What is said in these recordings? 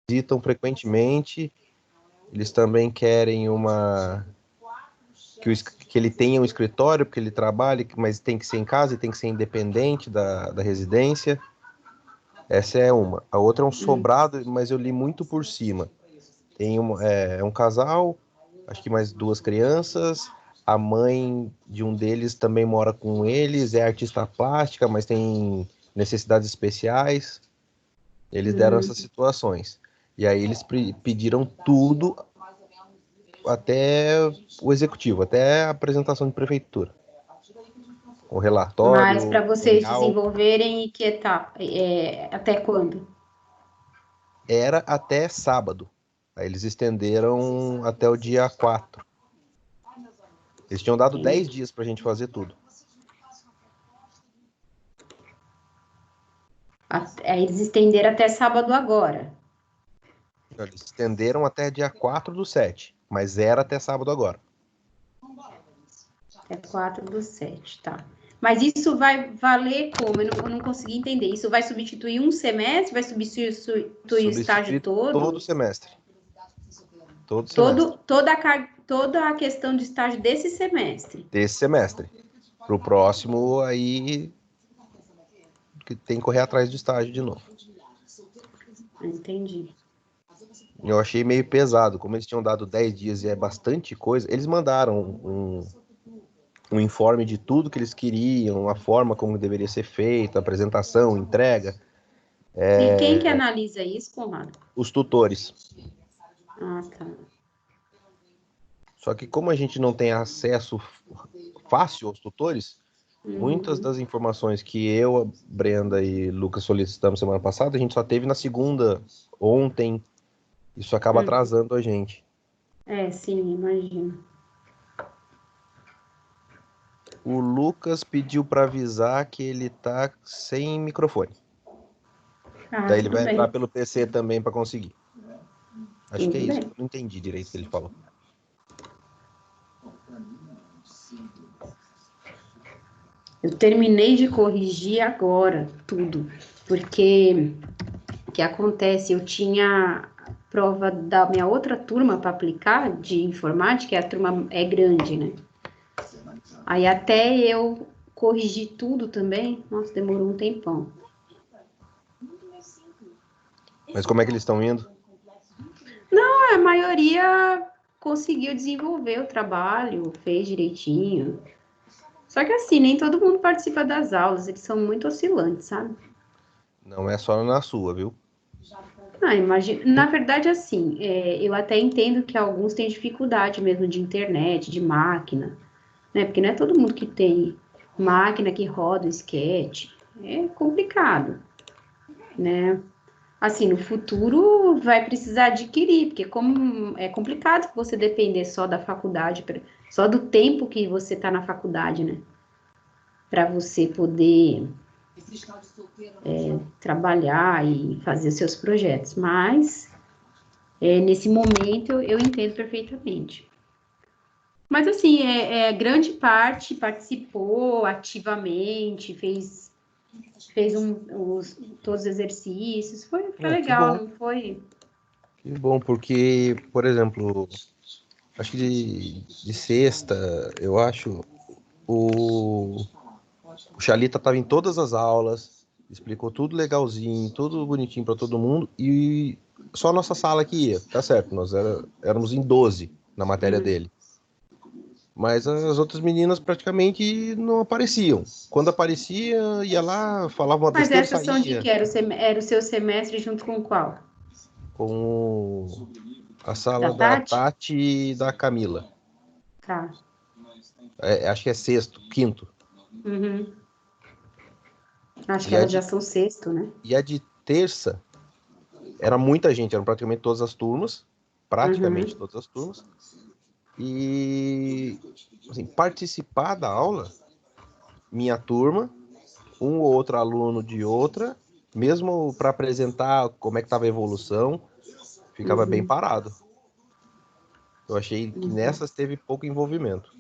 visitam frequentemente. Eles também querem que ele tenha um escritório, porque ele trabalha, mas tem que ser em casa e tem que ser independente da residência. Essa é uma. A outra é um sobrado, mas eu li muito por cima. É um casal, acho que mais duas crianças. A mãe de um deles também mora com eles, é artista plástica, mas tem necessidades especiais. Eles deram essas situações. E aí eles pediram tudo até o executivo, até a apresentação de prefeitura. O Mas relatório, para vocês memorial, desenvolverem e que etapa? Até quando? era até sábado. Aí eles estenderam até o dia 4. Eles tinham dado 10 dias pra gente fazer tudo. Aí eles estenderam até sábado agora. Eles estenderam até dia 4/7, mas era até sábado agora. É 4/7, tá. Mas isso vai valer como? Eu não consegui entender. Isso vai substituir um semestre? Vai substituir o estágio todo? Todo semestre. Todo semestre. Toda a questão de estágio desse semestre. Desse semestre. Pro próximo, aí que tem que correr atrás do estágio de novo. Entendi. Eu achei meio pesado, como eles tinham dado 10 dias e é bastante coisa. Eles mandaram um informe de tudo que eles queriam, a forma como deveria ser feita, apresentação, entrega. E quem que analisa isso, Conrado? Os tutores. Ah, tá. Só que como a gente não tem acesso fácil aos tutores, muitas das informações que eu, Brenda e Lucas solicitamos semana passada, a gente só teve na segunda, ontem. Isso acaba atrasando a gente. Sim, imagino. O Lucas pediu para avisar que ele tá sem microfone. Daí ele Tudo vai entrar bem. pelo PC também para conseguir. Acho que é Tudo isso. bem. Eu não entendi direito o que ele falou. Eu terminei de corrigir agora tudo, porque o que acontece? Eu tinha prova da minha outra turma para aplicar de informática, e a turma é grande, né? Aí até eu corrigir tudo também, nossa, demorou um tempão. Mas como é que eles estão indo? A maioria conseguiu desenvolver o trabalho, fez direitinho. Só que assim, nem todo mundo participa das aulas, eles são muito oscilantes, sabe? Não é só na sua, viu? Imagina. Na verdade, assim, eu até entendo que alguns têm dificuldade mesmo de internet, de máquina, né? Porque não é todo mundo que tem máquina que roda o sketch. É complicado, né? Assim, no futuro vai precisar adquirir, porque como é complicado você depender só da faculdade, só do tempo que você está na faculdade, né? Para você poder trabalhar e fazer os seus projetos. Mas nesse momento eu entendo perfeitamente. Mas assim, grande parte participou ativamente, fez todos os exercícios, foi Que legal, bom. não foi? Que bom, porque, por exemplo, acho que de sexta, eu acho, o Xalita estava em todas as aulas, explicou tudo legalzinho, tudo bonitinho para todo mundo, e só a nossa sala que ia, tá certo, nós éramos em 12 na matéria dele. Mas as outras meninas praticamente não apareciam. Quando aparecia, ia lá, falava uma Mas besteira e essas são de saía. que? Era o seu semestre junto com qual? Com a Da sala da Tati? Tati e da Camila. Tá. Acho que é sexto, quinto. Uhum. Acho que E a elas já de, são sexto, né? e a de terça, era muita gente, eram praticamente todas as turmas. Praticamente Uhum. todas as turmas. E assim, participar da aula, minha turma, um ou outro aluno de outra, mesmo para apresentar como é que estava a evolução, ficava bem parado. Eu achei que nessas teve pouco envolvimento.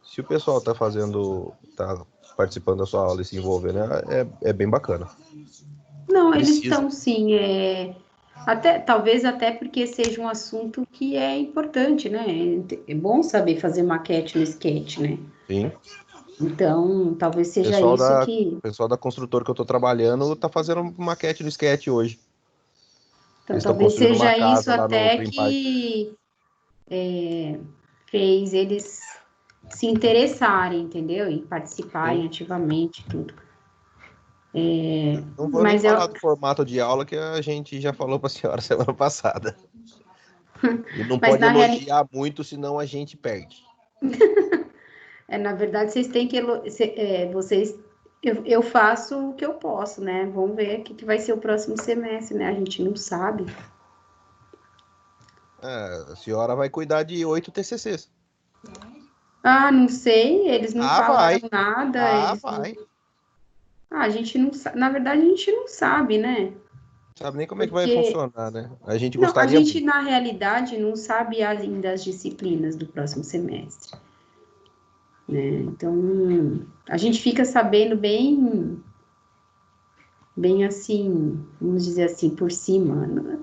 Se o pessoal tá participando da sua aula e se envolvendo, é bem bacana. Não, eles Precisa. estão sim. Talvez até porque seja um assunto que é importante, né? É bom saber fazer maquete no sketch, né? Sim. Então, talvez O seja isso que. pessoal da construtora que eu tô trabalhando tá fazendo maquete no sketch hoje. Então, Eles estão talvez construindo uma seja isso casa lá no até Primpar. que fez eles se interessarem, entendeu? E Sim. participarem ativamente, tudo. Não vou nem Mas eu, falar do formato de aula que a gente já falou para a senhora semana passada. E não mas pode na elogiar muito, senão a gente perde. na verdade, vocês têm que, vocês, eu faço o que eu posso, né? Vamos ver o que vai ser o próximo semestre, né? A gente não sabe. A senhora vai cuidar de 8 TCCs. Ah, não sei, eles não Ah, falaram vai. nada, Ah, eles não. vai. Ah, a gente não sabe, na verdade, a gente não sabe, né? Sabe nem como é que vai Porque, funcionar, né? A gente não, a gostaria gente, muito. na realidade, não sabe ainda as disciplinas do próximo semestre, né? Então, a gente fica sabendo bem assim, vamos dizer assim, por cima, né?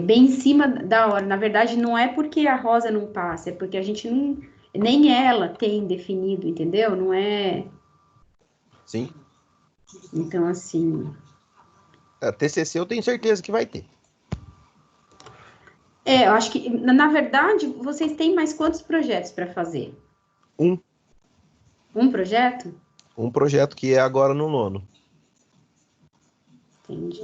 Bem em cima da hora. Na verdade, não é porque a Rosa não passa, é porque a gente não, nem ela tem definido, entendeu? Não é. Sim. Então, assim. TCC eu tenho certeza que vai ter. Eu acho que, na verdade, vocês têm mais quantos projetos para fazer? Um, Um projeto? um projeto que é agora no nono. Entendi.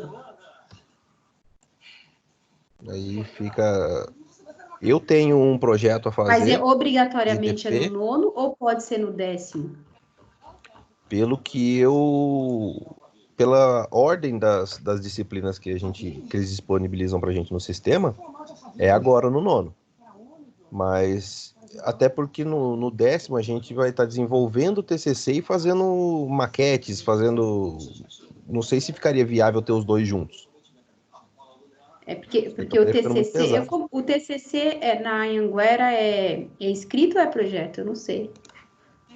Aí fica. Eu tenho um projeto a Mas fazer de obrigatoriamente é no DP, nono ou pode ser no 10º? pelo que eu. Pela ordem das disciplinas que eles disponibilizam para a gente no sistema, é agora no nono. Mas até porque no 10º a gente vai estar desenvolvendo o TCC e fazendo maquetes, fazendo. Não sei se ficaria viável ter os dois juntos. É porque o Acabaria ficando muito TCC, pesado. o TCC na Anhanguera é escrito ou é projeto? Eu não sei.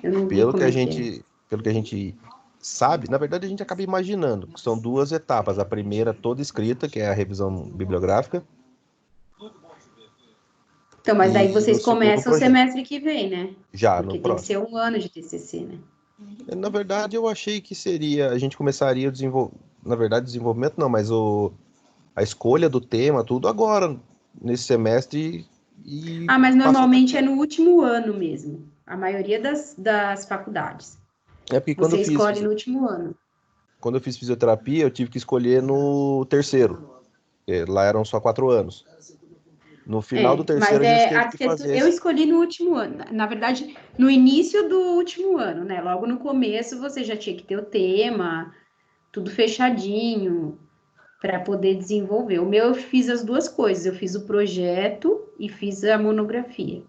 Eu não vi como é que é. Pelo que a gente sabe, na verdade a gente acaba imaginando que são duas etapas. A primeira toda escrita, que é a revisão bibliográfica, Então, mas daí e o vocês segundo começam o projeto, semestre que vem, né? já no Porque tem que ser próximo. um ano de TCC, né? Na verdade, eu achei que seria, a gente começaria o na verdade, desenvolvimento não, mas a escolha do tema, tudo agora, nesse semestre, e Ah, mas passou normalmente é daqui. no último ano mesmo. A maioria das faculdades. É porque Você escolhe no último ano. quando eu fiz fisioterapia, eu tive que escolher no terceiro. Lá eram só 4 anos. No final do Mas terceiro, a gente teve que arquitetura, fazer eu esse. escolhi no último ano. Na verdade, no início do último ano, né? Logo no começo, você já tinha que ter o tema, tudo fechadinho, para poder desenvolver. O meu, eu fiz as duas coisas. Eu fiz o projeto e fiz a monografia.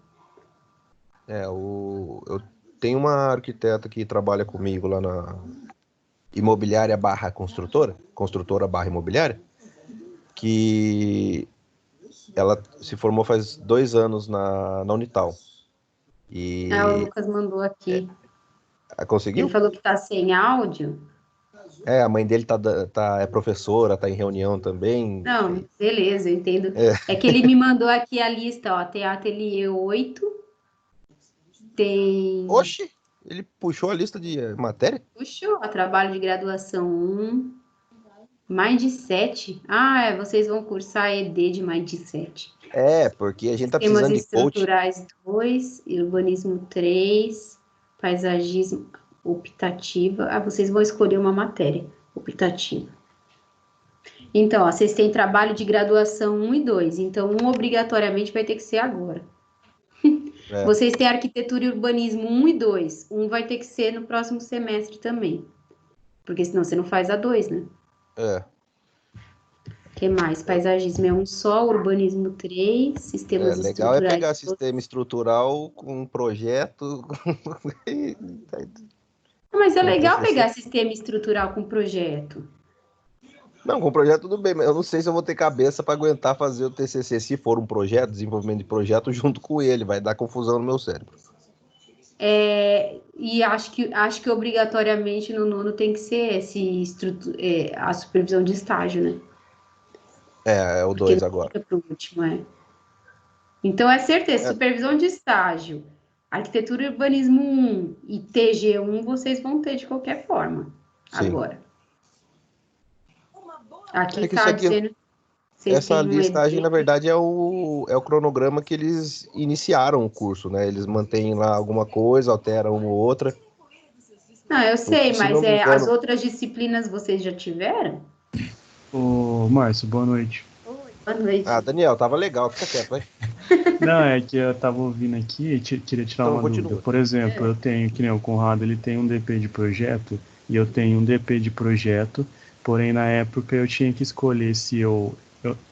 Eu tenho uma arquiteta que trabalha comigo lá na imobiliária barra construtora, construtora barra imobiliária, que ela se formou faz 2 anos na Unital. Ah, o E Lucas mandou aqui. Ele conseguiu? falou que tá sem áudio. A mãe dele é professora, tá em reunião também. Não, beleza, eu entendo. É. É que ele me mandou aqui a lista, ó. Tem a Ateliê 8, tem. Oxe, ele puxou a lista de matéria? Puxou, a trabalho de graduação 1, mais de 7. Ah, vocês vão cursar ED de mais de 7. Porque a gente tá Sistemas precisando de coach. estruturais 2, urbanismo 3, paisagismo optativa. Ah, vocês vão escolher uma matéria optativa. Então, ó, vocês têm trabalho de graduação 1 e 2, então um obrigatoriamente vai ter que ser agora. É, Vocês têm arquitetura e urbanismo 1 e 2, um vai ter que ser no próximo semestre também, porque senão você não faz a 2, né? é, O que mais? Paisagismo é um só, urbanismo 3, sistemas legal é estruturais pegar 2. sistema estrutural com um projeto Mas é com legal TCC. pegar sistema estrutural com projeto. Não, com projeto tudo bem, mas eu não sei se eu vou ter cabeça para aguentar fazer o TCC se for um projeto, desenvolvimento de projeto junto com ele, vai dar confusão no meu cérebro. E acho que obrigatoriamente no nono tem que ser a supervisão de estágio, né? É o porque 2 não agora. fica para o último, Então, é certeza, É, supervisão de estágio, arquitetura e urbanismo 1 e TG1 vocês vão ter de qualquer forma, sim. agora. Aqui É que isso está aqui, dizendo, vocês essa têm um listagem, na ED. verdade, é o cronograma que eles iniciaram o curso, né? Eles mantêm lá alguma coisa, alteram uma ou outra. Não, eu Porque, sei, se não mas me as engano. outras disciplinas vocês já tiveram? Ô, Márcio, boa noite. Boa Ah, noite. Daniel, tava legal, fica quieto, vai. Não, é que eu tava ouvindo aqui e queria tirar Então, uma dúvida. continua. Por exemplo, É. eu tenho, que nem o Conrado, ele tem um DP de projeto e eu tenho um DP de projeto, porém na época eu tinha que escolher se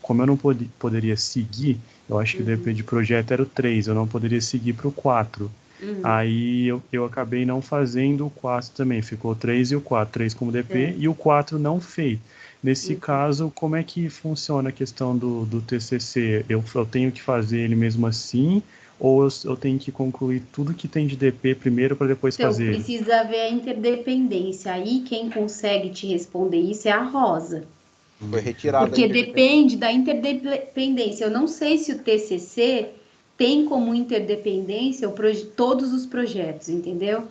como eu não poderia seguir, eu acho que o DP de projeto era o 3, eu não poderia seguir para o 4. Uhum. Aí eu acabei não fazendo o 4 também, ficou o 3 e o 4, 3 como DP É. e o 4 não fez. Nesse Uhum. caso, como é que funciona a questão do TCC? Eu tenho que fazer ele mesmo assim, ou eu tenho que concluir tudo que tem de DP primeiro para depois Então, fazer ele? precisa ver a interdependência. Aí, quem consegue te responder isso é a Rosa. Foi retirada a Porque interdependência. depende da interdependência. Eu não sei se o TCC tem como interdependência todos os projetos, entendeu?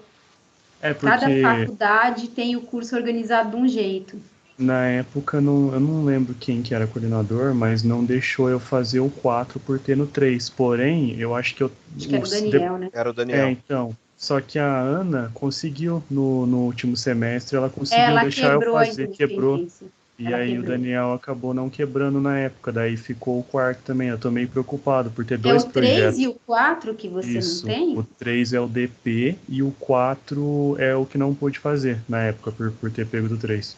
É Cada porque faculdade tem o curso organizado de um jeito. na época eu não lembro quem que era coordenador, mas não deixou eu fazer o 4 por ter no 3. Porém, eu acho que Acho que era o Daniel, né? Era o É, Daniel. então. Só que a Ana conseguiu no último semestre, ela conseguiu Ela deixar eu quebrou a fazer, quebrou. interdependência. E Ela aí o quebrou. Daniel acabou não quebrando na época, daí ficou o quarto também. Eu tô meio preocupado por ter É dois o 3 e projetos. o 4 que você não Isso, o tem? 3 é o DP e o 4 é o que não pude fazer na época, por ter pego do 3.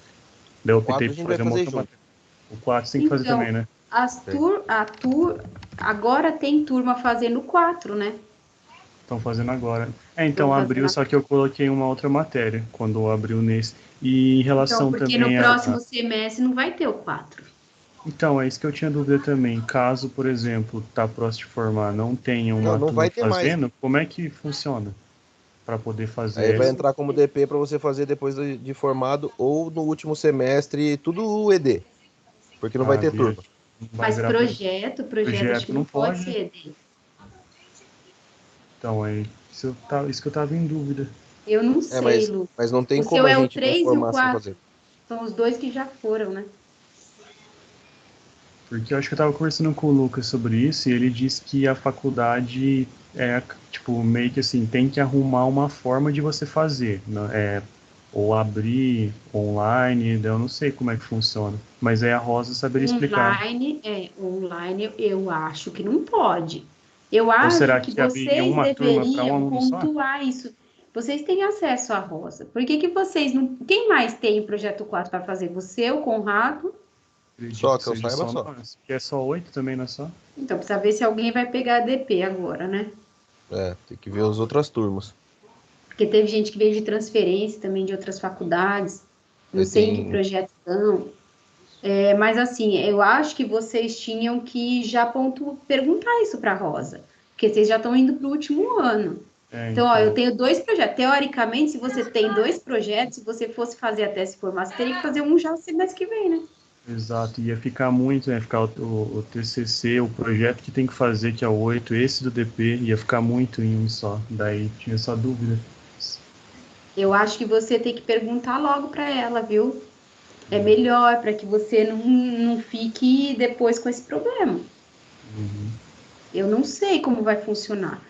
Daí eu O optei 4 a por gente vai fazer uma fazer outra junto. matéria. O 4 tem que fazer também, Então, né? Tem. agora tem turma fazendo 4, né? Estão fazendo agora. É, Estão então abriu, fazendo. só que eu coloquei uma outra matéria quando abriu nesse. E em Então, relação porque no também próximo semestre não vai ter o 4. Então, é isso que eu tinha dúvida também. Caso, por exemplo, tá próximo de formar, não tenha Não, uma não turma vai ter mais. fazendo, como é que funciona para poder Aí fazer vai essa? entrar como DP para você fazer depois de formado ou no último semestre, tudo ED, porque não vai Ah, ter turma. não vai Mas virar projeto, acho que projeto, não não pode pode. ser ED. Então, é isso que eu tava em dúvida. Eu não É, sei, mas, Lu. mas não tem O como seu a é o gente não 3 e o formar sem 4. fazer. São os dois que já foram, né? Porque eu acho que eu tava conversando com o Lucas sobre isso e ele disse que a faculdade tipo, meio que assim, tem que arrumar uma forma de você fazer, né? Ou abrir online, eu não sei como é que funciona. Mas aí a Rosa saberia explicar. Online eu acho que não pode. Eu Ou acho será que que abriria vocês uma turma para um deveriam aluno só? pontuar isso. Vocês têm acesso à Rosa. Por que que vocês não. Quem mais tem o projeto 4 para fazer? Você, o Conrado? Acredito Só que que eu seja saiba só só. nós. Que é só 8 também, não é só? Então, precisa ver se alguém vai pegar a DP agora, né? É, tem que ver as outras turmas. Porque teve gente que veio de transferência também de outras faculdades. Não Aí sei em que tem. projeto estão. Mas assim, eu acho que vocês tinham que já perguntar isso para a Rosa, porque vocês já estão indo para o último ano. É, Então, ó, eu então. tenho dois projetos. Teoricamente, se você tem dois projetos, se você fosse fazer até se formar, você teria que fazer um já no semestre que vem, né? Exato, ia ficar muito, né? Ficar o TCC, o projeto que tem que fazer, que é o 8 esse do DP, ia ficar muito em um só. Daí tinha essa dúvida. Eu acho que você tem que perguntar logo para ela, viu? É melhor para que você não fique depois com esse problema. Uhum. Eu não sei como vai funcionar.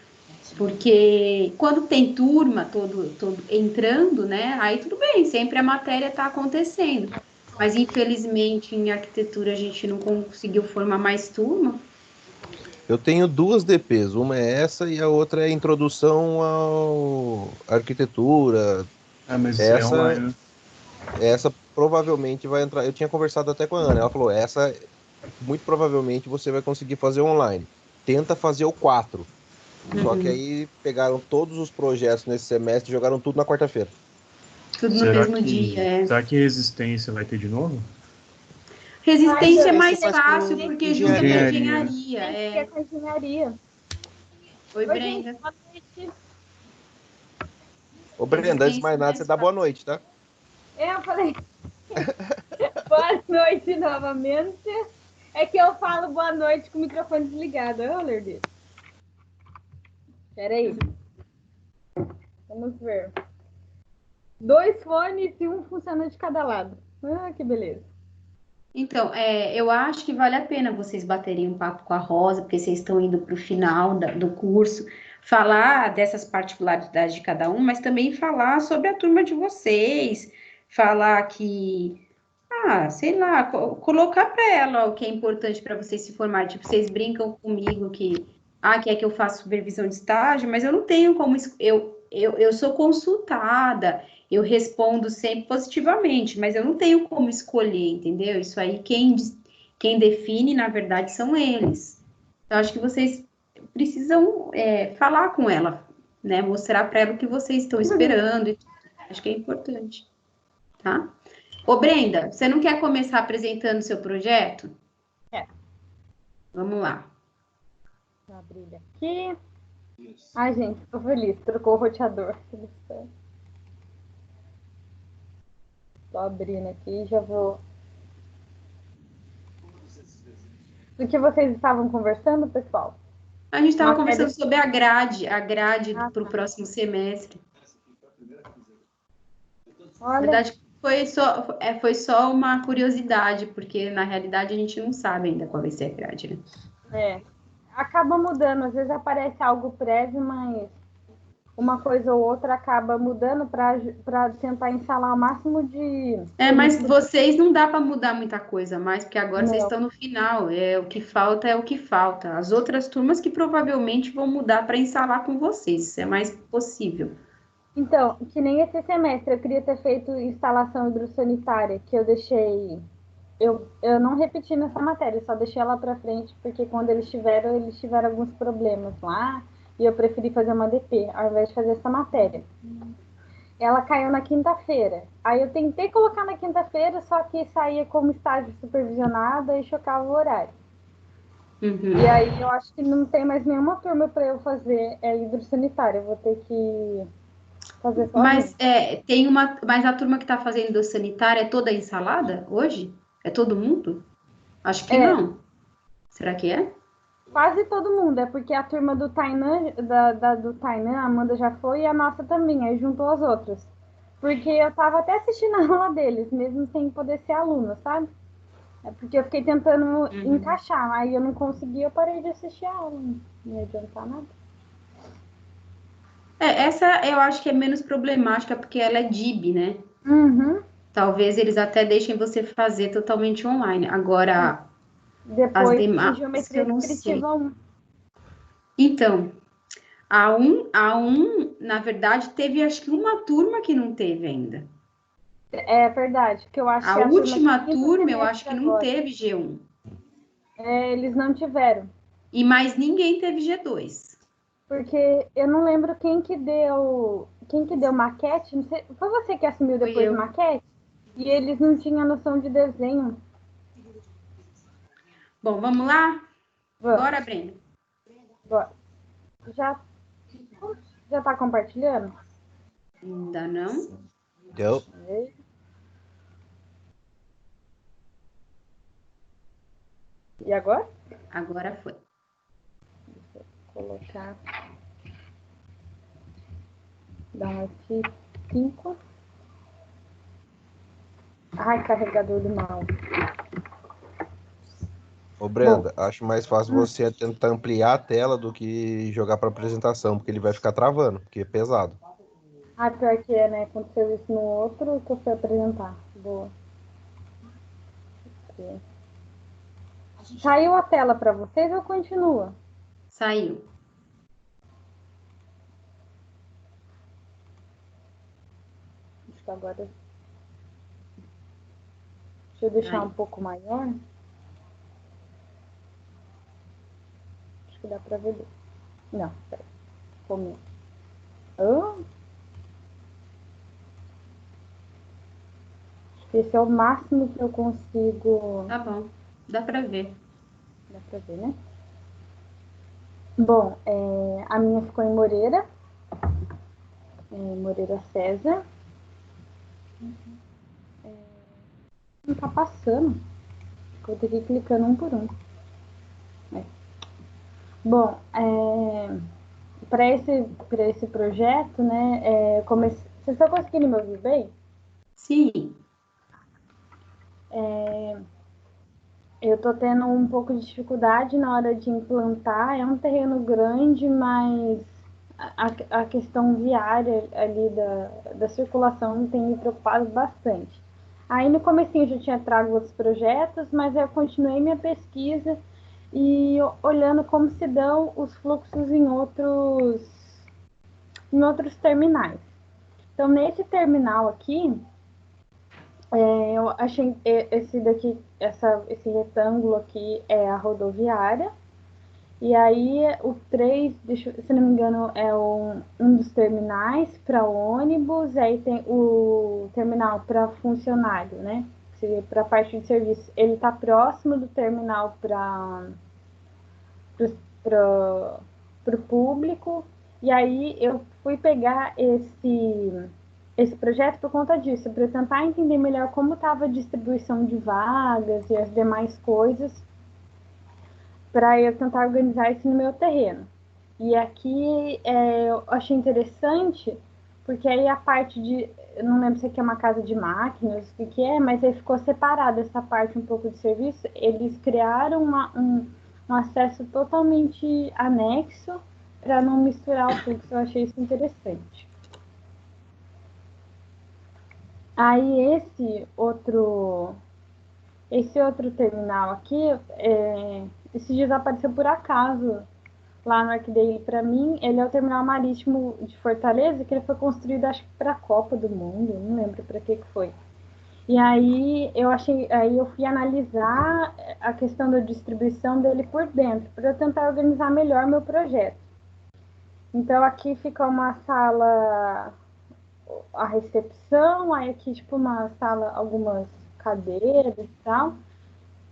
Porque quando tem turma todo entrando, né? Aí tudo bem, sempre a matéria está acontecendo. Mas infelizmente em arquitetura a gente não conseguiu formar mais turma. Eu tenho duas DPs, uma é essa e a outra é Introdução à Arquitetura. Ah, mas é Essa, online, né? essa provavelmente vai entrar. Eu tinha conversado até com a Ana, ela falou: essa muito provavelmente você vai conseguir fazer online. Tenta fazer o 4. Só que Uhum. aí pegaram todos os projetos nesse semestre e jogaram tudo na quarta-feira. Tudo no mesmo dia. Será que resistência vai ter de novo? Resistência é Resistência mais faz fácil com porque junta com engenharia. Engenharia, né? engenharia. Tem que ser com engenharia. Oi, Oi, gente, Brenda. boa noite. Ô, Brenda, antes de Resistência mais é nada, você mais dá boa fácil. noite, tá? Eu falei boa noite novamente. É que eu falo boa noite com o microfone desligado. Ô, Lerdeiro. Peraí. Vamos ver. 2 fones e um funcionando de cada lado. Ah, que beleza. Então, eu acho que vale a pena vocês baterem um papo com a Rosa, porque vocês estão indo para o final do curso, falar dessas particularidades de cada um, mas também falar sobre a turma de vocês, falar que, sei lá, colocar para ela o que é importante para vocês se formarem. Tipo, vocês brincam comigo que, quer que eu faça supervisão de estágio, mas eu não tenho como, eu sou consultada, eu respondo sempre positivamente, mas eu não tenho como escolher, entendeu? Isso aí, quem define, na verdade, são eles. Eu acho que vocês precisam falar com ela, né? Mostrar para ela o que vocês estão esperando. E tudo. Acho que é importante, tá? Ô, Brenda, você não quer começar apresentando o seu projeto? É. Vamos lá. Vou abrir aqui. Ai, gente, tô feliz. Trocou o roteador. Tô abrindo aqui e já vou. Do que vocês estavam conversando, pessoal? A gente estava Matéria- conversando sobre a grade para o tá. próximo semestre. Na Olha, verdade, foi só uma curiosidade, porque na realidade a gente não sabe ainda qual vai ser a grade, né? acaba mudando. Às vezes aparece algo prévio, mas uma coisa ou outra acaba mudando para tentar instalar o máximo de. Mas vocês não dá para mudar muita coisa mais, porque agora vocês Não. estão no final. O que falta é o que falta. As outras turmas que provavelmente vão mudar para instalar com vocês, isso é mais possível. Então, que nem esse semestre, eu queria ter feito instalação hidrossanitária, que eu deixei. Eu não repeti nessa matéria, só deixei ela para frente, porque quando eles tiveram alguns problemas lá, e eu preferi fazer uma DP, ao invés de fazer essa matéria. Ela caiu na quinta-feira. Aí eu tentei colocar na quinta-feira, só que saía como estágio supervisionada e chocava o horário. Uhum. E aí eu acho que não tem mais nenhuma turma para eu fazer hidrossanitária. Eu vou ter que fazer sozinha. Mas a turma que está fazendo do sanitário é toda ensalada hoje? É todo mundo? Acho que não. Será que é? Quase todo mundo, é porque a turma do Tainan, do Tainan, a Amanda já foi e a nossa também, aí juntou as outras. Porque eu tava até assistindo a aula deles, mesmo sem poder ser aluna, sabe? É porque eu fiquei tentando encaixar, aí eu não consegui, eu parei de assistir a aula, não ia adiantar nada. Essa eu acho que é menos problemática, porque ela é DIB, né? Uhum. Talvez eles até deixem você fazer totalmente online. Agora, as Depois tem demais, geometria eu não sei. descritiva 1. Então, a um, na verdade, teve acho que uma turma que não teve ainda. É verdade, que eu acho A que é a última turma que turma, eu acho que não agora. teve G1. Eles não tiveram. E mais ninguém teve G2. Porque eu não lembro quem que deu maquete, não sei, foi você que assumiu Foi depois eu. maquete? E eles não tinham noção de desenho. Bom, vamos lá? Vamos. Bora, Brenda. Bora. Já tá compartilhando? Ainda não? Deu. E agora? Agora foi. Vou colocar. Dá um F5. Ai, carregador do mal. Ô, Brenda, acho mais fácil você tentar ampliar a tela do que jogar para apresentação, porque ele vai ficar travando, porque é pesado. Pior que é, né? Aconteceu isso no outro que eu fui apresentar. Boa. Okay. Saiu a tela para vocês ou continua? Saiu. Acho que agora. Deixa eu deixar um pouco maior. Acho que dá pra ver. Não, peraí. Comigo. Esse é o máximo que eu consigo. Tá bom. Dá pra ver. Dá pra ver, né? Bom, a minha ficou em Moreira. Moreira César. Não tá passando. vou ter que ir clicando um por um. Bom, para esse projeto, né, vocês estão conseguindo me ouvir bem? Sim. Eu estou tendo um pouco de dificuldade na hora de implantar. É um terreno grande, mas a questão viária ali da circulação tem me preocupado bastante. Aí no comecinho eu já tinha trago outros projetos, mas eu continuei minha pesquisa e olhando como se dão os fluxos em outros terminais. Então, nesse terminal aqui, eu achei esse retângulo aqui é a rodoviária. E aí, o 3, se não me engano, é um dos terminais para ônibus. Aí tem o terminal para funcionário, né? Para a parte de serviço. Ele está próximo do terminal para o público. E aí, eu fui pegar esse projeto por conta disso, para tentar entender melhor como estava a distribuição de vagas e as demais coisas, para eu tentar organizar isso no meu terreno. E aqui eu achei interessante, porque aí a parte eu não lembro se aqui é uma casa de máquinas, o que é, mas aí ficou separada essa parte um pouco de serviço. Eles criaram um acesso totalmente anexo para não misturar o fluxo. Eu achei isso interessante. Aí esse outro terminal aqui, esse dia apareceu por acaso lá no Arcdale para mim. Ele é o terminal marítimo de Fortaleza, que ele foi construído, acho que para a Copa do Mundo, não lembro para que foi. E aí eu fui analisar a questão da distribuição dele por dentro, para tentar organizar melhor meu projeto. Então aqui fica uma sala, a recepção, aí aqui tipo uma sala, algumas cadeiras e tal.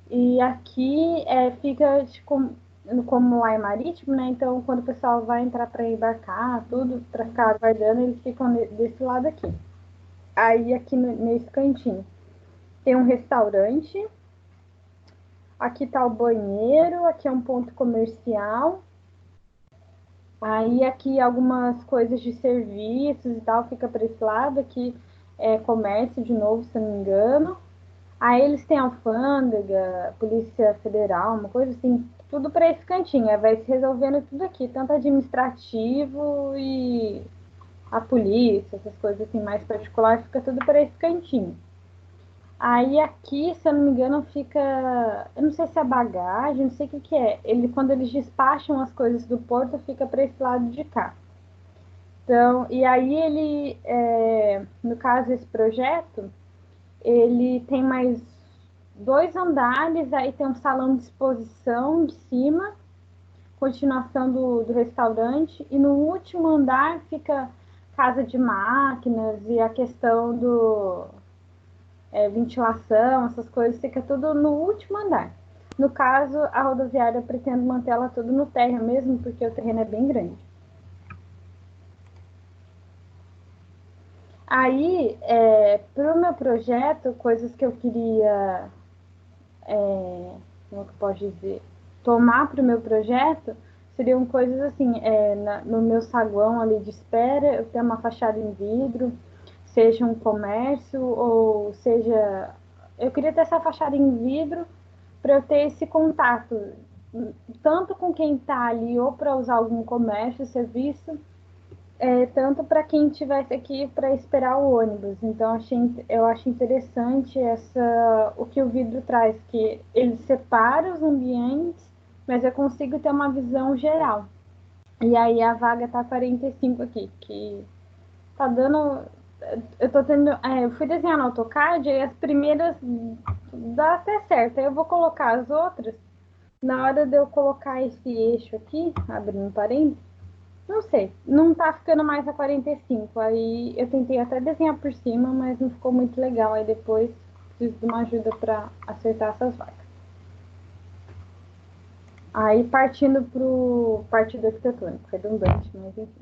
E aqui fica como lá é marítimo, né? Então quando o pessoal vai entrar para embarcar, tudo para ficar aguardando, eles ficam desse lado aqui. Aí aqui nesse cantinho tem um restaurante. Aqui tá o banheiro, aqui é um ponto comercial. Aí aqui algumas coisas de serviços e tal, fica para esse lado. Aqui é comércio de novo, se não me engano. Aí eles têm alfândega, Polícia Federal, uma coisa assim, tudo para esse cantinho. Aí vai se resolvendo tudo aqui, tanto administrativo e a polícia, essas coisas assim mais particulares, fica tudo para esse cantinho. Aí aqui, se eu não me engano, fica, eu não sei se é bagagem, não sei o que é. Quando eles despacham as coisas do porto, fica para esse lado de cá. Então, e aí no caso esse projeto, ele tem mais 2 andares, aí tem um salão de exposição de cima, continuação do restaurante, e no último andar fica casa de máquinas e a questão ventilação, essas coisas, fica tudo no último andar. No caso, a rodoviária eu pretendo manter ela tudo no térreo mesmo, porque o terreno é bem grande. Aí, para o meu projeto, coisas que eu queria, como que eu posso dizer, tomar para o meu projeto, seriam coisas assim, no meu saguão ali de espera, eu tenho uma fachada em vidro, seja um comércio, ou seja, eu queria ter essa fachada em vidro para eu ter esse contato, tanto com quem está ali, ou para usar algum comércio, serviço, tanto para quem estivesse aqui para esperar o ônibus. Então eu acho interessante o que o vidro traz, que ele separa os ambientes, mas eu consigo ter uma visão geral. E aí a vaga tá 45 aqui, que tá dando. Eu tô tendo. Eu fui desenhar no AutoCAD e as primeiras dá até certo. Aí eu vou colocar as outras. Na hora de eu colocar esse eixo aqui, abrindo parênteses, não sei, não tá ficando mais a 45. Aí eu tentei até desenhar por cima, mas não ficou muito legal. Aí depois preciso de uma ajuda para acertar essas vagas. Aí partindo pro partido arquitetônico, redundante, mas enfim.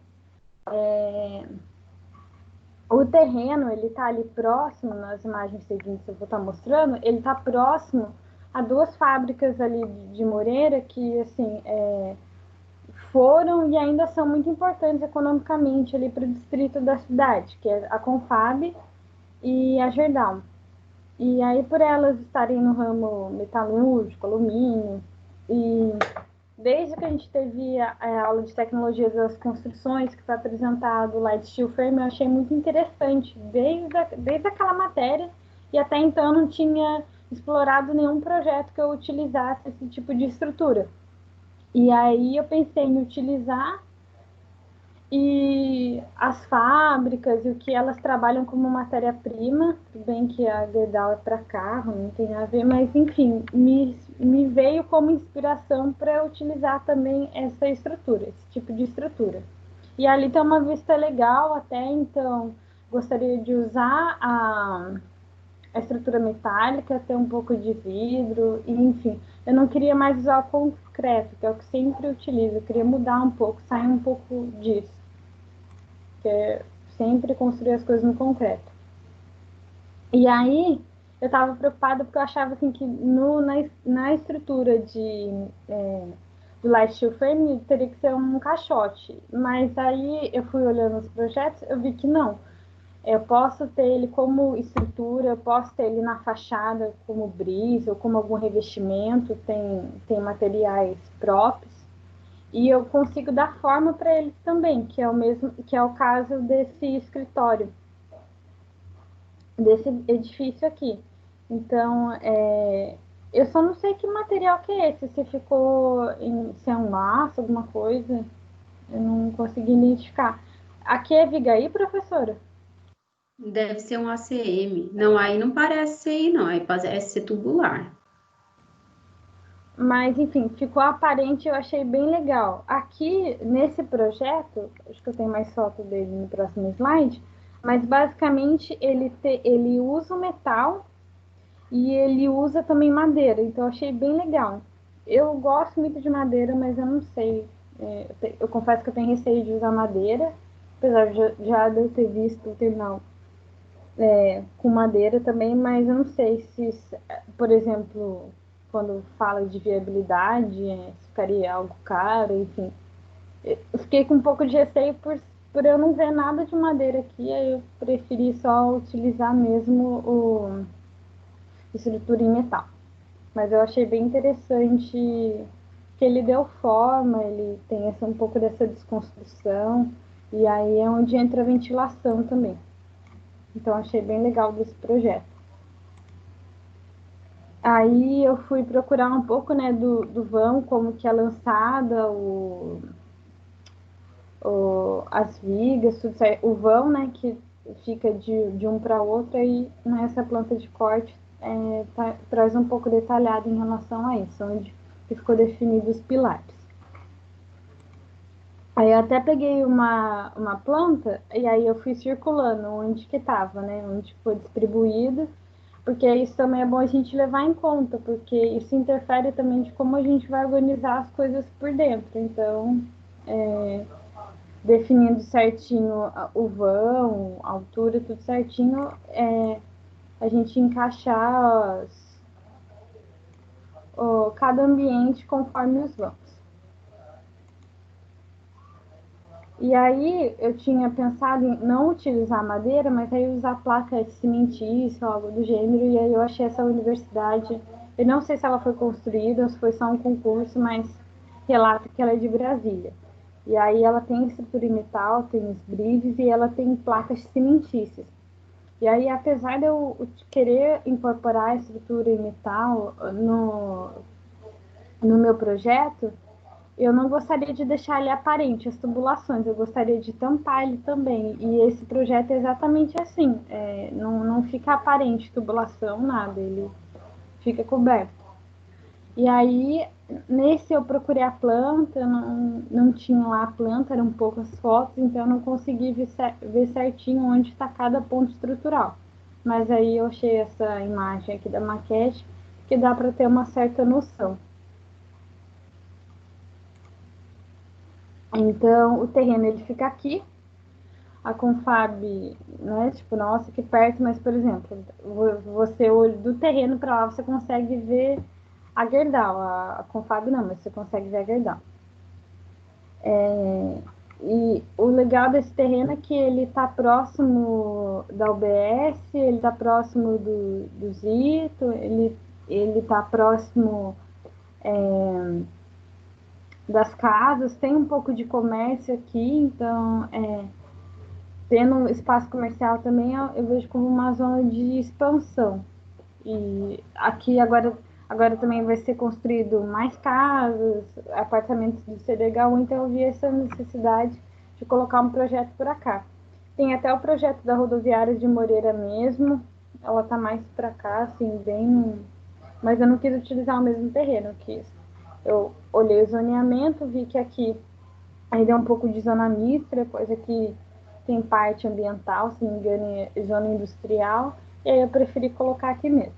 O terreno, ele tá ali próximo, nas imagens seguintes eu vou estar mostrando, ele tá próximo há duas fábricas ali de Moreira que, assim, foram e ainda são muito importantes economicamente ali para o distrito da cidade, que é a Confab e a Gerdau. E aí, por elas estarem no ramo metalúrgico, alumínio, e desde que a gente teve a aula de tecnologia das construções, que foi apresentado o Light Steel Frame, eu achei muito interessante, desde aquela matéria, e até então eu não tinha explorado nenhum projeto que eu utilizasse esse tipo de estrutura. E aí eu pensei em utilizar e as fábricas e o que elas trabalham como matéria-prima, tudo bem que a Gerdau é para carro, não tem nada a ver, mas enfim, me veio como inspiração para utilizar também essa estrutura, esse tipo de estrutura. E ali tem uma vista legal até, então gostaria de usar a estrutura metálica, ter um pouco de vidro, e, enfim, eu não queria mais usar o concreto, que é o que sempre utilizo, eu queria mudar um pouco, sair um pouco disso, que é sempre construir as coisas no concreto. E aí, eu estava preocupada porque eu achava assim, que na estrutura do Light Steel Frame teria que ser um caixote, mas aí eu fui olhando os projetos, eu vi que não. Eu posso ter ele como estrutura, eu posso ter ele na fachada como brise ou como algum revestimento, tem materiais próprios. E eu consigo dar forma para eles também, que é o mesmo, que é o caso desse escritório, desse edifício aqui. Então, eu só não sei que material que é esse, se ficou se é um laço, alguma coisa, eu não consegui identificar. Aqui é Vigaí, professora? Deve ser um ACM. Não, aí não parece ser aí, não. Aí parece ser tubular. Mas, enfim, ficou aparente, eu achei bem legal. Aqui, nesse projeto, acho que eu tenho mais foto dele no próximo slide, mas basicamente ele usa o metal e ele usa também madeira, então eu achei bem legal. Eu gosto muito de madeira, mas eu não sei. Eu confesso que eu tenho receio de usar madeira, apesar de eu ter visto o terminal com madeira também, mas eu não sei se, por exemplo, quando fala de viabilidade, se ficaria algo caro, enfim. Eu fiquei com um pouco de receio por eu não ver nada de madeira aqui, aí eu preferi só utilizar mesmo o estrutura em metal. Mas eu achei bem interessante que ele deu forma, ele tem um pouco dessa desconstrução, e aí é onde entra a ventilação também. Então achei bem legal desse projeto. Aí eu fui procurar um pouco, né, do vão, como que é lançada, as vigas, tudo certo. O vão, né, que fica de um para outro, aí nessa planta de corte traz um pouco detalhado em relação a isso, onde ficou definido os pilares. Aí eu até peguei uma planta e aí eu fui circulando onde que estava, né, onde foi distribuído, porque isso também é bom a gente levar em conta, porque isso interfere também de como a gente vai organizar as coisas por dentro. Então, definindo certinho o vão, a altura, tudo certinho, a gente encaixar cada ambiente conforme os vãos. E aí eu tinha pensado em não utilizar madeira, mas aí usar placa cimentícia ou algo do gênero, e aí eu achei essa universidade, eu não sei se ela foi construída ou se foi só um concurso, mas relata que ela é de Brasília. E aí ela tem estrutura em metal, tem os brides e ela tem placas cimentícias. E aí, apesar de eu querer incorporar a estrutura em metal no meu projeto, eu não gostaria de deixar ele aparente, as tubulações, eu gostaria de tampar ele também. E esse projeto é exatamente assim, não fica aparente tubulação, nada, ele fica coberto. E aí, nesse eu procurei a planta, não tinha lá a planta, eram poucas fotos, então eu não consegui ver certinho onde está cada ponto estrutural. Mas aí eu achei essa imagem aqui da maquete, que dá para ter uma certa noção. Então, o terreno ele fica aqui, a Confab, né, tipo, nossa, que perto, mas, por exemplo, você olha do terreno para lá, você consegue ver a Gerdau, a Confab não, mas você consegue ver a Gerdau. E o legal desse terreno é que ele está próximo da UBS, ele está próximo do Zito, ele está próximo das casas, tem um pouco de comércio aqui, então tendo um espaço comercial também eu vejo como uma zona de expansão. E aqui agora também vai ser construído mais casas, apartamentos do CDHU, então eu vi essa necessidade de colocar um projeto por cá. Tem até o projeto da rodoviária de Moreira mesmo, ela tá mais para cá, assim, bem... Mas eu não quis utilizar o mesmo terreno, eu olhei o zoneamento, vi que aqui ainda é um pouco de zona mista, depois aqui tem parte ambiental, se não me engano, é zona industrial, e aí eu preferi colocar aqui mesmo.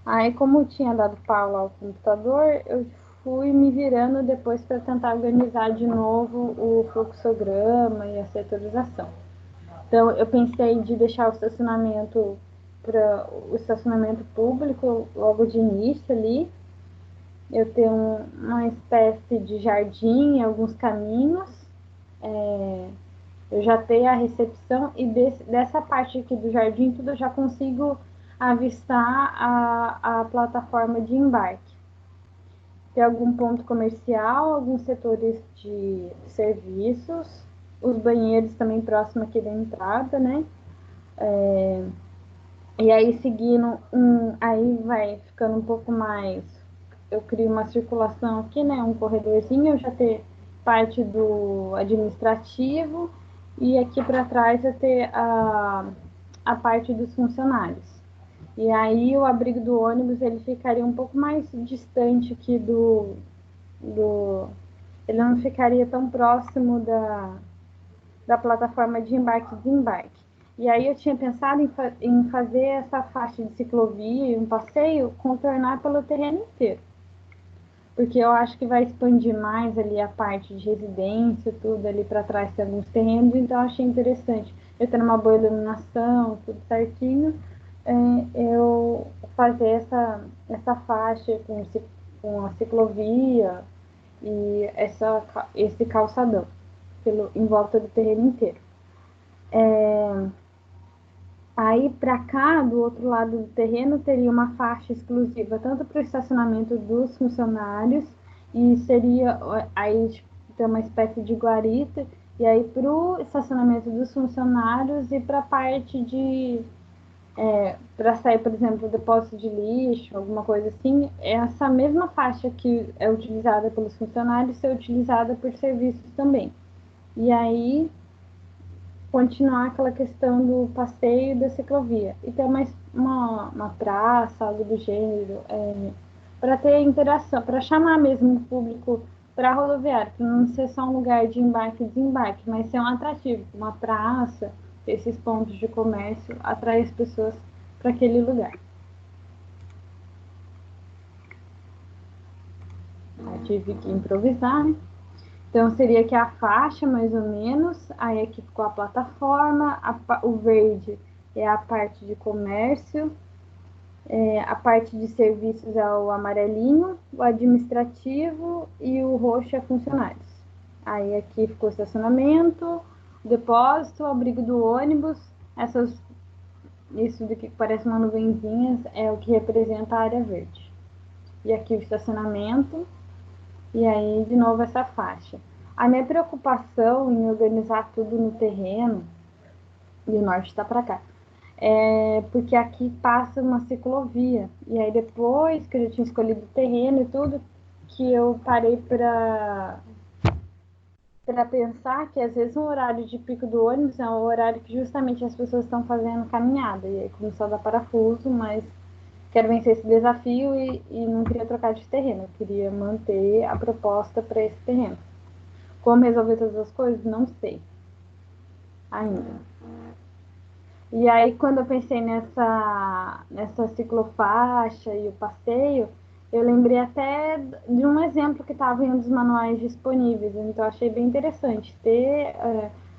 Aí, como tinha dado pau lá ao computador, eu fui me virando depois para tentar organizar de novo o fluxograma e a setorização. Então, eu pensei de deixar o estacionamento público logo de início ali. Eu tenho uma espécie de jardim, alguns caminhos. Eu já tenho a recepção e dessa parte aqui do jardim tudo eu já consigo avistar a plataforma de embarque. Tem algum ponto comercial, alguns setores de serviços, os banheiros também próximo aqui da entrada, né? E aí seguindo, aí vai ficando um pouco mais, eu crio uma circulação aqui, né? Um corredorzinho, eu já ter parte do administrativo e aqui para trás eu ter a parte dos funcionários. E aí o abrigo do ônibus ele ficaria um pouco mais distante aqui ele não ficaria tão próximo da plataforma de embarque e desembarque. E aí eu tinha pensado em fazer essa faixa de ciclovia e um passeio contornar pelo terreno inteiro. Porque eu acho que vai expandir mais ali a parte de residência, tudo ali para trás tem alguns terrenos, então eu achei interessante. Eu tendo uma boa iluminação, tudo certinho, eu fazer essa faixa com a ciclovia e esse calçadão em volta do terreno inteiro. Aí para cá, do outro lado do terreno, teria uma faixa exclusiva tanto para o estacionamento dos funcionários e seria aí tipo, tem uma espécie de guarita e aí para o estacionamento dos funcionários e para a parte de para sair, por exemplo, depósito de lixo, alguma coisa assim, essa mesma faixa que é utilizada pelos funcionários ser utilizada por serviços também. E aí continuar aquela questão do passeio e da ciclovia. E ter mais uma praça, algo do gênero, para ter interação, para chamar mesmo o público para a rodoviária, para não ser só um lugar de embarque e desembarque, mas ser um atrativo, uma praça, esses pontos de comércio, atrair as pessoas para aquele lugar. Eu tive que improvisar, né? Então, seria aqui a faixa, mais ou menos, aí aqui ficou a plataforma, o verde é a parte de comércio, a parte de serviços é o amarelinho, o administrativo e o roxo é funcionários. Aí aqui ficou o estacionamento, depósito, abrigo do ônibus, isso daqui que parece uma nuvenzinha é o que representa a área verde. E aqui o estacionamento, e aí de novo essa faixa. A minha preocupação em organizar tudo no terreno, e o norte está para cá, porque aqui passa uma ciclovia. E aí depois que eu já tinha escolhido o terreno e tudo, que eu parei para pensar que às vezes um horário de pico do ônibus é um horário que justamente as pessoas estão fazendo caminhada. E aí começou a dar parafuso, mas quero vencer esse desafio e não queria trocar de terreno. Eu queria manter a proposta para esse terreno. Como resolver todas as coisas? Não sei ainda. E aí, quando eu pensei nessa ciclofaixa e o passeio, eu lembrei até de um exemplo que estava em um dos manuais disponíveis. Então, eu achei bem interessante ter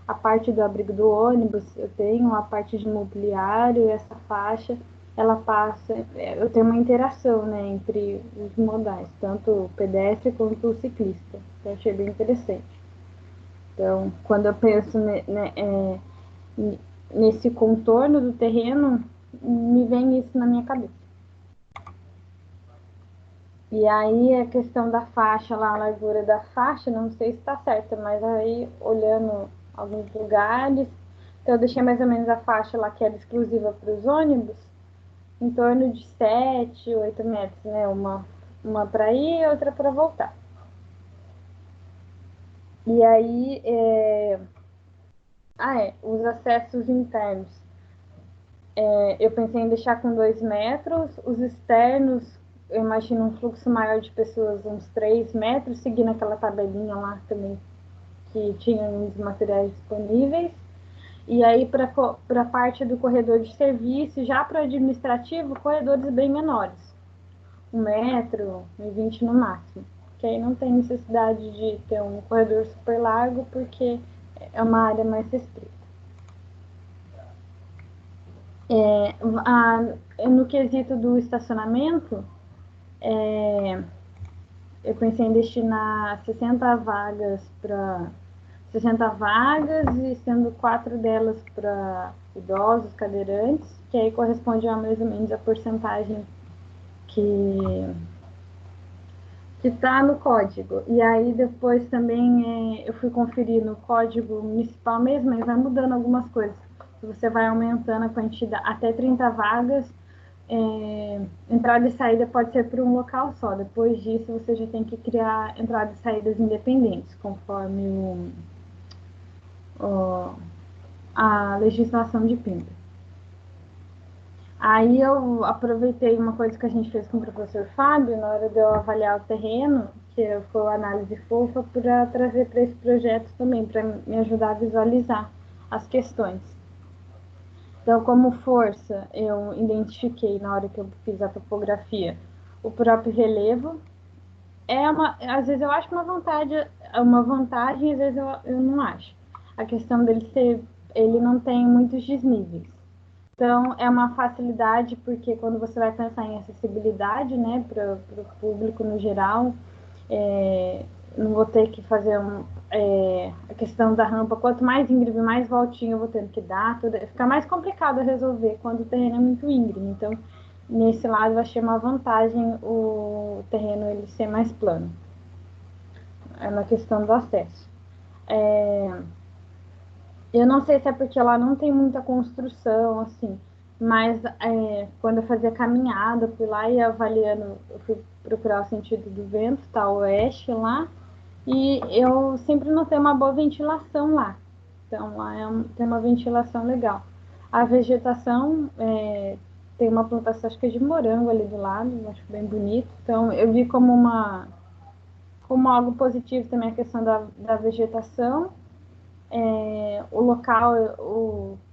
a parte do abrigo do ônibus, eu tenho a parte de mobiliário, essa faixa. ela passa, eu tenho uma interação, né, entre os modais, tanto o pedestre quanto o ciclista. Eu achei bem interessante. Então, quando eu penso nesse contorno do terreno, me vem isso na minha cabeça. E aí a questão da faixa lá, a largura da faixa, não sei se está certa, mas aí olhando alguns lugares, então eu deixei mais ou menos a faixa lá que era exclusiva para os ônibus, em torno de 7, 8 metros, né? Uma para ir e outra para voltar. E aí, os acessos internos. Eu pensei em deixar com 2 metros, os externos, eu imagino um fluxo maior de pessoas, uns 3 metros, seguindo aquela tabelinha lá também que tinha os materiais disponíveis. E aí, para a parte do corredor de serviço, já para o administrativo, corredores bem menores. 1 metro e 20 no máximo. Que aí não tem necessidade de ter um corredor super largo, porque é uma área mais restrita. No quesito do estacionamento, eu pensei em destinar 60 vagas e sendo 4 delas para idosos, cadeirantes, que aí corresponde a mais ou menos a porcentagem que está no código. E aí depois também eu fui conferir no código municipal mesmo, mas vai mudando algumas coisas. Você vai aumentando a quantidade, até 30 vagas, entrada e saída pode ser por um local só. Depois disso, você já tem que criar entradas e saídas independentes, conforme a legislação de Pinda. Aí eu aproveitei uma coisa que a gente fez com o professor Fábio, na hora de eu avaliar o terreno, que foi a análise fofa, para trazer para esse projeto também, para me ajudar a visualizar as questões. Então, como força, eu identifiquei, na hora que eu fiz a topografia, o próprio relevo. Às vezes eu acho uma vantagem, às vezes eu não acho. A questão ele não tem muitos desníveis. Então, é uma facilidade, porque quando você vai pensar em acessibilidade, né, para o público no geral, não vou ter que fazer a questão da rampa. Quanto mais íngreme, mais voltinha eu vou tendo que dar. Fica mais complicado a resolver quando o terreno é muito íngreme. Então, nesse lado, eu achei uma vantagem o terreno ele ser mais plano. É na questão do acesso. Eu não sei se é porque lá não tem muita construção, assim, mas quando eu fazia caminhada, fui lá e avaliando, eu fui procurar o sentido do vento, tá oeste lá, e eu sempre notei uma boa ventilação lá. Então lá tem uma ventilação legal. A vegetação tem uma plantação, acho que é de morango ali do lado, acho bem bonito. Então eu vi como algo positivo também a questão da vegetação. O local,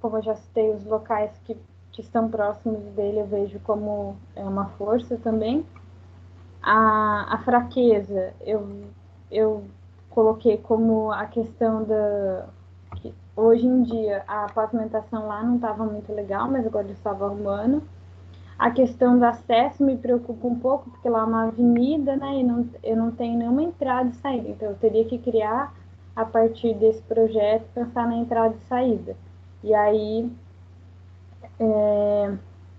como eu já citei, os locais que estão próximos dele eu vejo como uma força também. A fraqueza eu coloquei como a questão que hoje em dia a pavimentação lá não estava muito legal, mas agora eles estavam arrumando. A questão do acesso me preocupa um pouco, porque lá é uma avenida, né, e eu não tenho nenhuma entrada e saída, então eu teria que criar, a partir desse projeto, pensar na entrada e saída. E aí,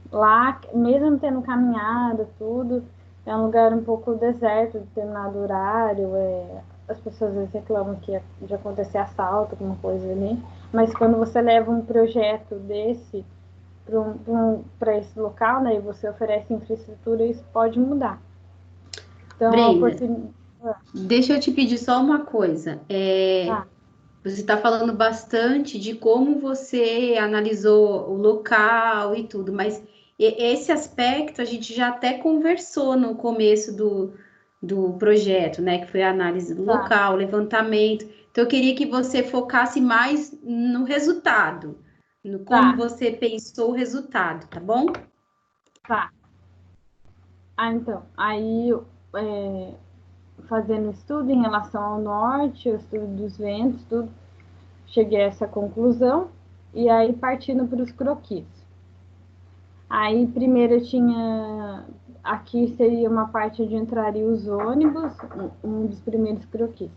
lá, mesmo tendo caminhada, tudo, é um lugar um pouco deserto, determinado horário, as pessoas às vezes reclamam que de acontecer assalto, alguma coisa ali, mas quando você leva um projeto desse para esse local, né, e você oferece infraestrutura, isso pode mudar. Então, Brenda, deixa eu te pedir só uma coisa. Você está falando bastante de como você analisou o local e tudo, mas esse aspecto a gente já até conversou no começo do projeto, né? Que foi a análise do local, levantamento. Então, eu queria que você focasse mais no resultado, no como você pensou o resultado, tá bom? Tá. Então, aí fazendo estudo em relação ao norte, o estudo dos ventos, tudo, cheguei a essa conclusão, e aí partindo para os croquis. Aí primeiro eu tinha, aqui seria uma parte onde entrariam os ônibus, um dos primeiros croquis.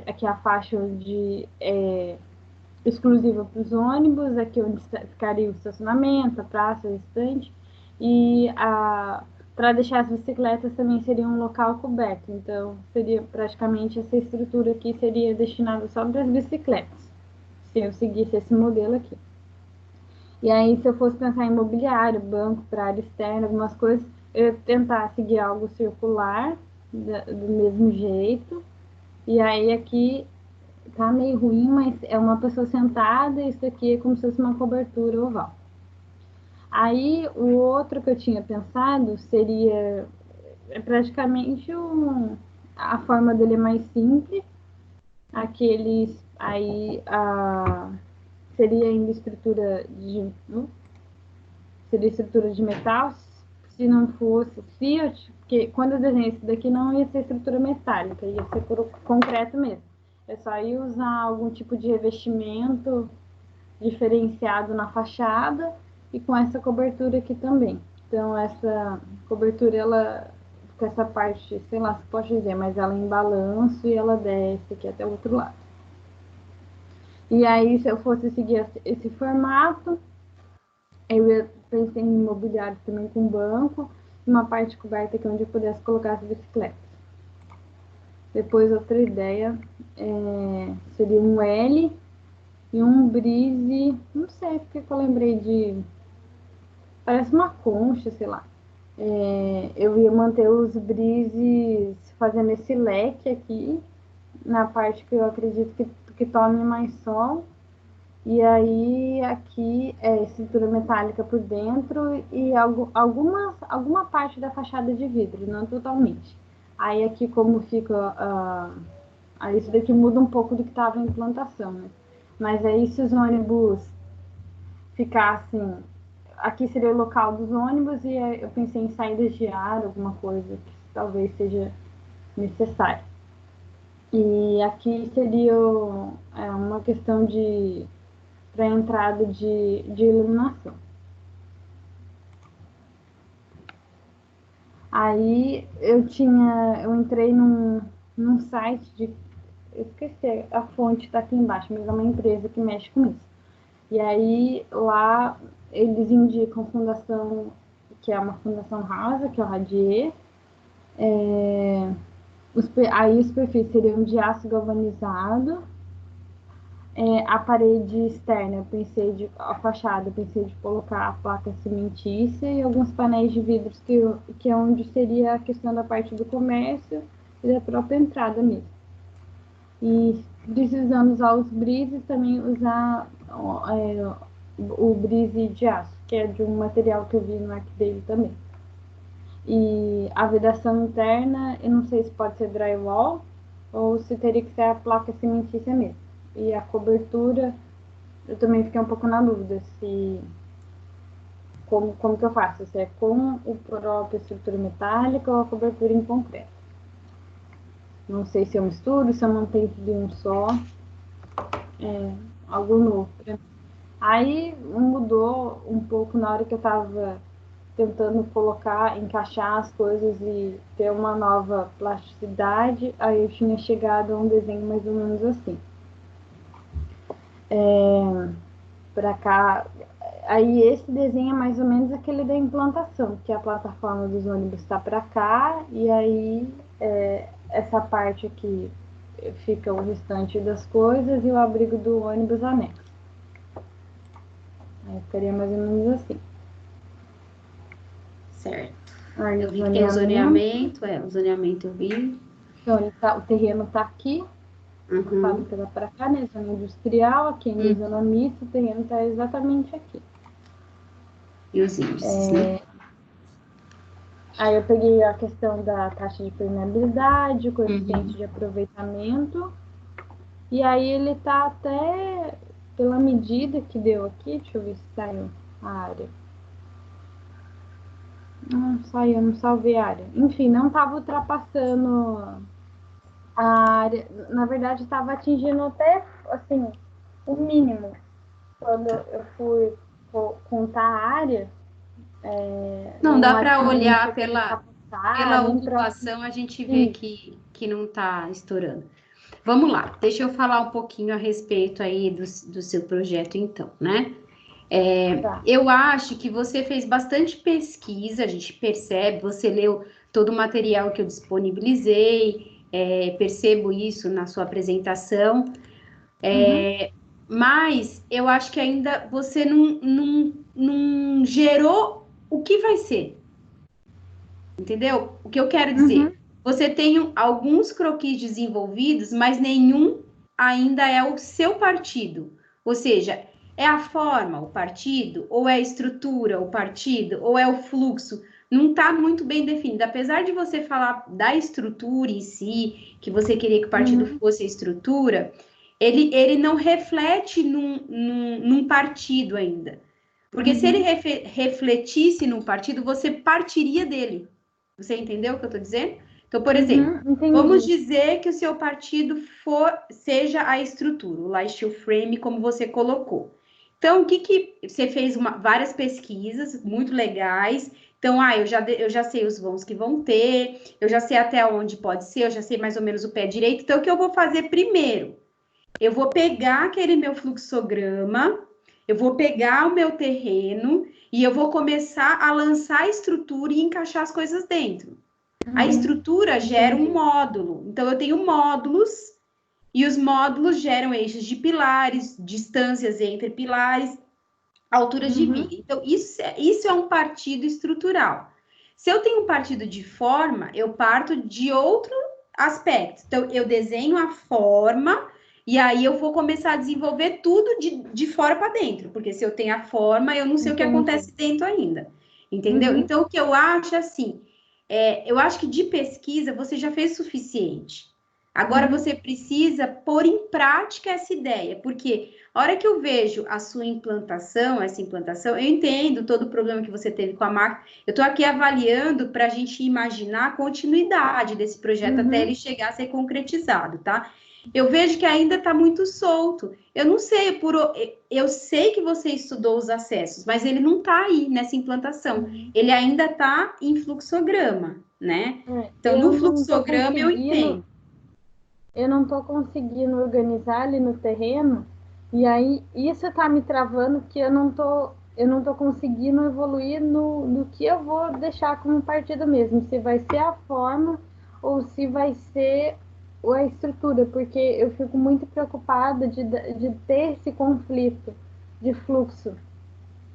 Aqui a faixa onde exclusiva para os ônibus, aqui onde ficaria o estacionamento, a praça, o estande, e para deixar as bicicletas também seria um local coberto, então seria praticamente essa estrutura aqui seria destinada só para as bicicletas, se eu seguisse esse modelo aqui. E aí, se eu fosse pensar em imobiliário, banco, para área externa, algumas coisas, eu ia tentar seguir algo circular, do mesmo jeito, e aí aqui tá meio ruim, mas é uma pessoa sentada, isso aqui é como se fosse uma cobertura oval. Aí o outro que eu tinha pensado seria praticamente a forma dele é mais simples, aqueles aí seria ainda seria estrutura de metal, se não fosse Fiat, porque quando eu desenhei esse daqui não ia ser estrutura metálica, ia ser por concreto mesmo. É só ir usar algum tipo de revestimento diferenciado na fachada e com essa cobertura aqui também. Então essa cobertura, ela com essa parte, sei lá se pode dizer, mas ela em balanço e ela desce aqui até o outro lado. E aí, se eu fosse seguir esse formato, eu pensei em imobiliário também com banco, uma parte coberta aqui onde eu pudesse colocar as bicicletas. Depois, outra ideia seria um L e um brise, não sei porque que eu lembrei de... Parece uma concha, sei lá. Eu ia manter os brises fazendo esse leque aqui, na parte que eu acredito que tome mais sol. E aí aqui é estrutura metálica por dentro e alguma parte da fachada de vidro, não totalmente. Aí aqui como fica, aí isso daqui muda um pouco do que estava em implantação, né? Mas aí se os ônibus ficassem, aqui seria o local dos ônibus e eu pensei em saídas de ar, alguma coisa que talvez seja necessário. E aqui seria uma questão para entrada de iluminação. Aí eu entrei num site eu esqueci, a fonte está aqui embaixo, mas é uma empresa que mexe com isso. E aí lá eles indicam fundação, que é uma fundação rasa, que é o Radier. Aí os perfis seriam de aço galvanizado. A parede externa, a fachada, eu pensei de colocar a placa cimentícia e alguns painéis de vidros, que é onde seria a questão da parte do comércio e da própria entrada mesmo. E precisando usar os brises, também usar o brise de aço, que é de um material que eu vi no arquivo dele também. E a vedação interna, eu não sei se pode ser drywall ou se teria que ser a placa cimentícia mesmo. E a cobertura, eu também fiquei um pouco na dúvida se como que eu faço, se é com o próprio estrutura metálica ou a cobertura em concreto. Não sei se eu misturo, se eu mantenho tudo em um só, algo novo. Aí mudou um pouco na hora que eu estava tentando encaixar as coisas e ter uma nova plasticidade, aí eu tinha chegado a um desenho mais ou menos assim. Para cá, aí esse desenho é mais ou menos aquele da implantação, que a plataforma dos ônibus está para cá, e aí essa parte aqui fica o restante das coisas e o abrigo do ônibus anexo. Aí ficaria mais ou menos assim. Certo. Eu vi que tem o zoneamento, o zoneamento eu vi. Então, o terreno está aqui, a fábrica está para cá, né? Zona industrial, aqui em zona mista, o terreno está exatamente aqui. E os índices, né? Aí eu peguei a questão da taxa de permeabilidade, o coeficiente de aproveitamento, e aí ele tá até pela medida que deu aqui, deixa eu ver se saiu a área. Não saiu, não salvei a área. Enfim, não estava ultrapassando a área, na verdade estava atingindo até, assim, o mínimo quando eu fui contar a área. Não dá acho para que ninguém olhar chegou a pela passar, nem ocupação, a gente vê que não está estourando. Vamos lá, deixa eu falar um pouquinho a respeito aí do seu projeto, então, né? Tá. Eu acho que você fez bastante pesquisa, a gente percebe, você leu todo o material que eu disponibilizei, percebo isso na sua apresentação, mas eu acho que ainda você não gerou o que vai ser, entendeu? O que eu quero dizer, você tem alguns croquis desenvolvidos, mas nenhum ainda é o seu partido, ou seja, é a forma, o partido, ou é a estrutura, o partido, ou é o fluxo, não está muito bem definido. Apesar de você falar da estrutura em si, que você queria que o partido fosse a estrutura, ele não reflete num partido ainda. Porque se ele refletisse num partido, você partiria dele. Você entendeu o que eu estou dizendo? Então, por exemplo, vamos dizer que o seu partido seja a estrutura, o Light Steel Frame, como você colocou. Então, o que você fez várias pesquisas muito legais. Então, eu já sei os vãos que vão ter, eu já sei até onde pode ser, eu já sei mais ou menos o pé direito. Então, o que eu vou fazer primeiro? Eu vou pegar aquele meu fluxograma, eu vou pegar o meu terreno e eu vou começar a lançar a estrutura e encaixar as coisas dentro. A estrutura gera um módulo. Então, eu tenho módulos e os módulos geram eixos de pilares, distâncias entre pilares, alturas de viga. Então, isso é um partido estrutural. Se eu tenho um partido de forma, eu parto de outro aspecto. Então, eu desenho a forma e aí eu vou começar a desenvolver tudo de fora para dentro. Porque se eu tenho a forma, eu não sei o que acontece dentro ainda. Entendeu? Então, o que eu acho assim, eu acho que de pesquisa você já fez o suficiente. Agora você precisa pôr em prática essa ideia, porque a hora que eu vejo a sua implantação, eu entendo todo o problema que você teve com a máquina. Eu estou aqui avaliando para a gente imaginar a continuidade desse projeto até ele chegar a ser concretizado, tá? Eu vejo que ainda está muito solto. Eu não sei, eu sei que você estudou os acessos, mas ele não está aí nessa implantação. Ele ainda está em fluxograma, né? Então, no fluxograma eu entendo. Eu não estou conseguindo organizar ali no terreno, e aí isso está me travando, que eu não tô conseguindo evoluir no que eu vou deixar como partido mesmo, se vai ser a forma ou se vai ser a estrutura, porque eu fico muito preocupada de ter esse conflito de fluxo.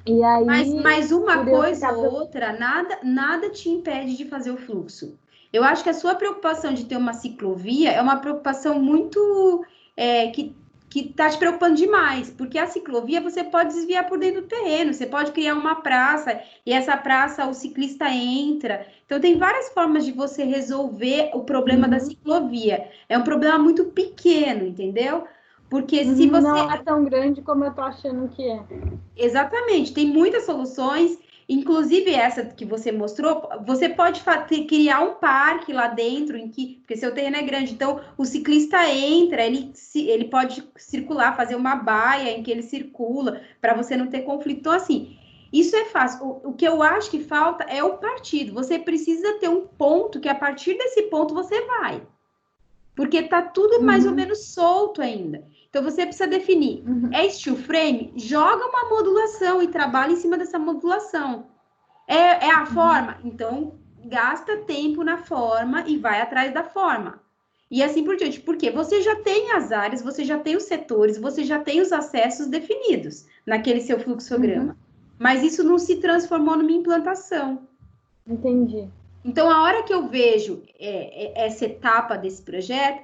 E aí, mas uma coisa ou outra, nada te impede de fazer o fluxo. Eu acho que a sua preocupação de ter uma ciclovia é uma preocupação muito que está te preocupando demais, porque a ciclovia você pode desviar por dentro do terreno, você pode criar uma praça e essa praça o ciclista entra. Então tem várias formas de você resolver o problema da ciclovia. É um problema muito pequeno, entendeu? Porque se você não é tão grande como eu tô achando que é. Exatamente, tem muitas soluções, inclusive essa que você mostrou, você pode criar um parque lá dentro, porque seu terreno é grande, então o ciclista entra, ele pode circular, fazer uma baia em que ele circula, para você não ter conflito. Então, assim, isso é fácil. O que eu acho que falta é o partido. Você precisa ter um ponto que a partir desse ponto você vai. Porque tá tudo mais ou menos solto ainda. Então, você precisa definir. É steel frame? Joga uma modulação e trabalha em cima dessa modulação. É a forma? Então, gasta tempo na forma e vai atrás da forma. E assim por diante. Porque você já tem as áreas, você já tem os setores, você já tem os acessos definidos naquele seu fluxograma. Mas isso não se transformou numa implantação. Entendi. Então, a hora que eu vejo essa etapa desse projeto,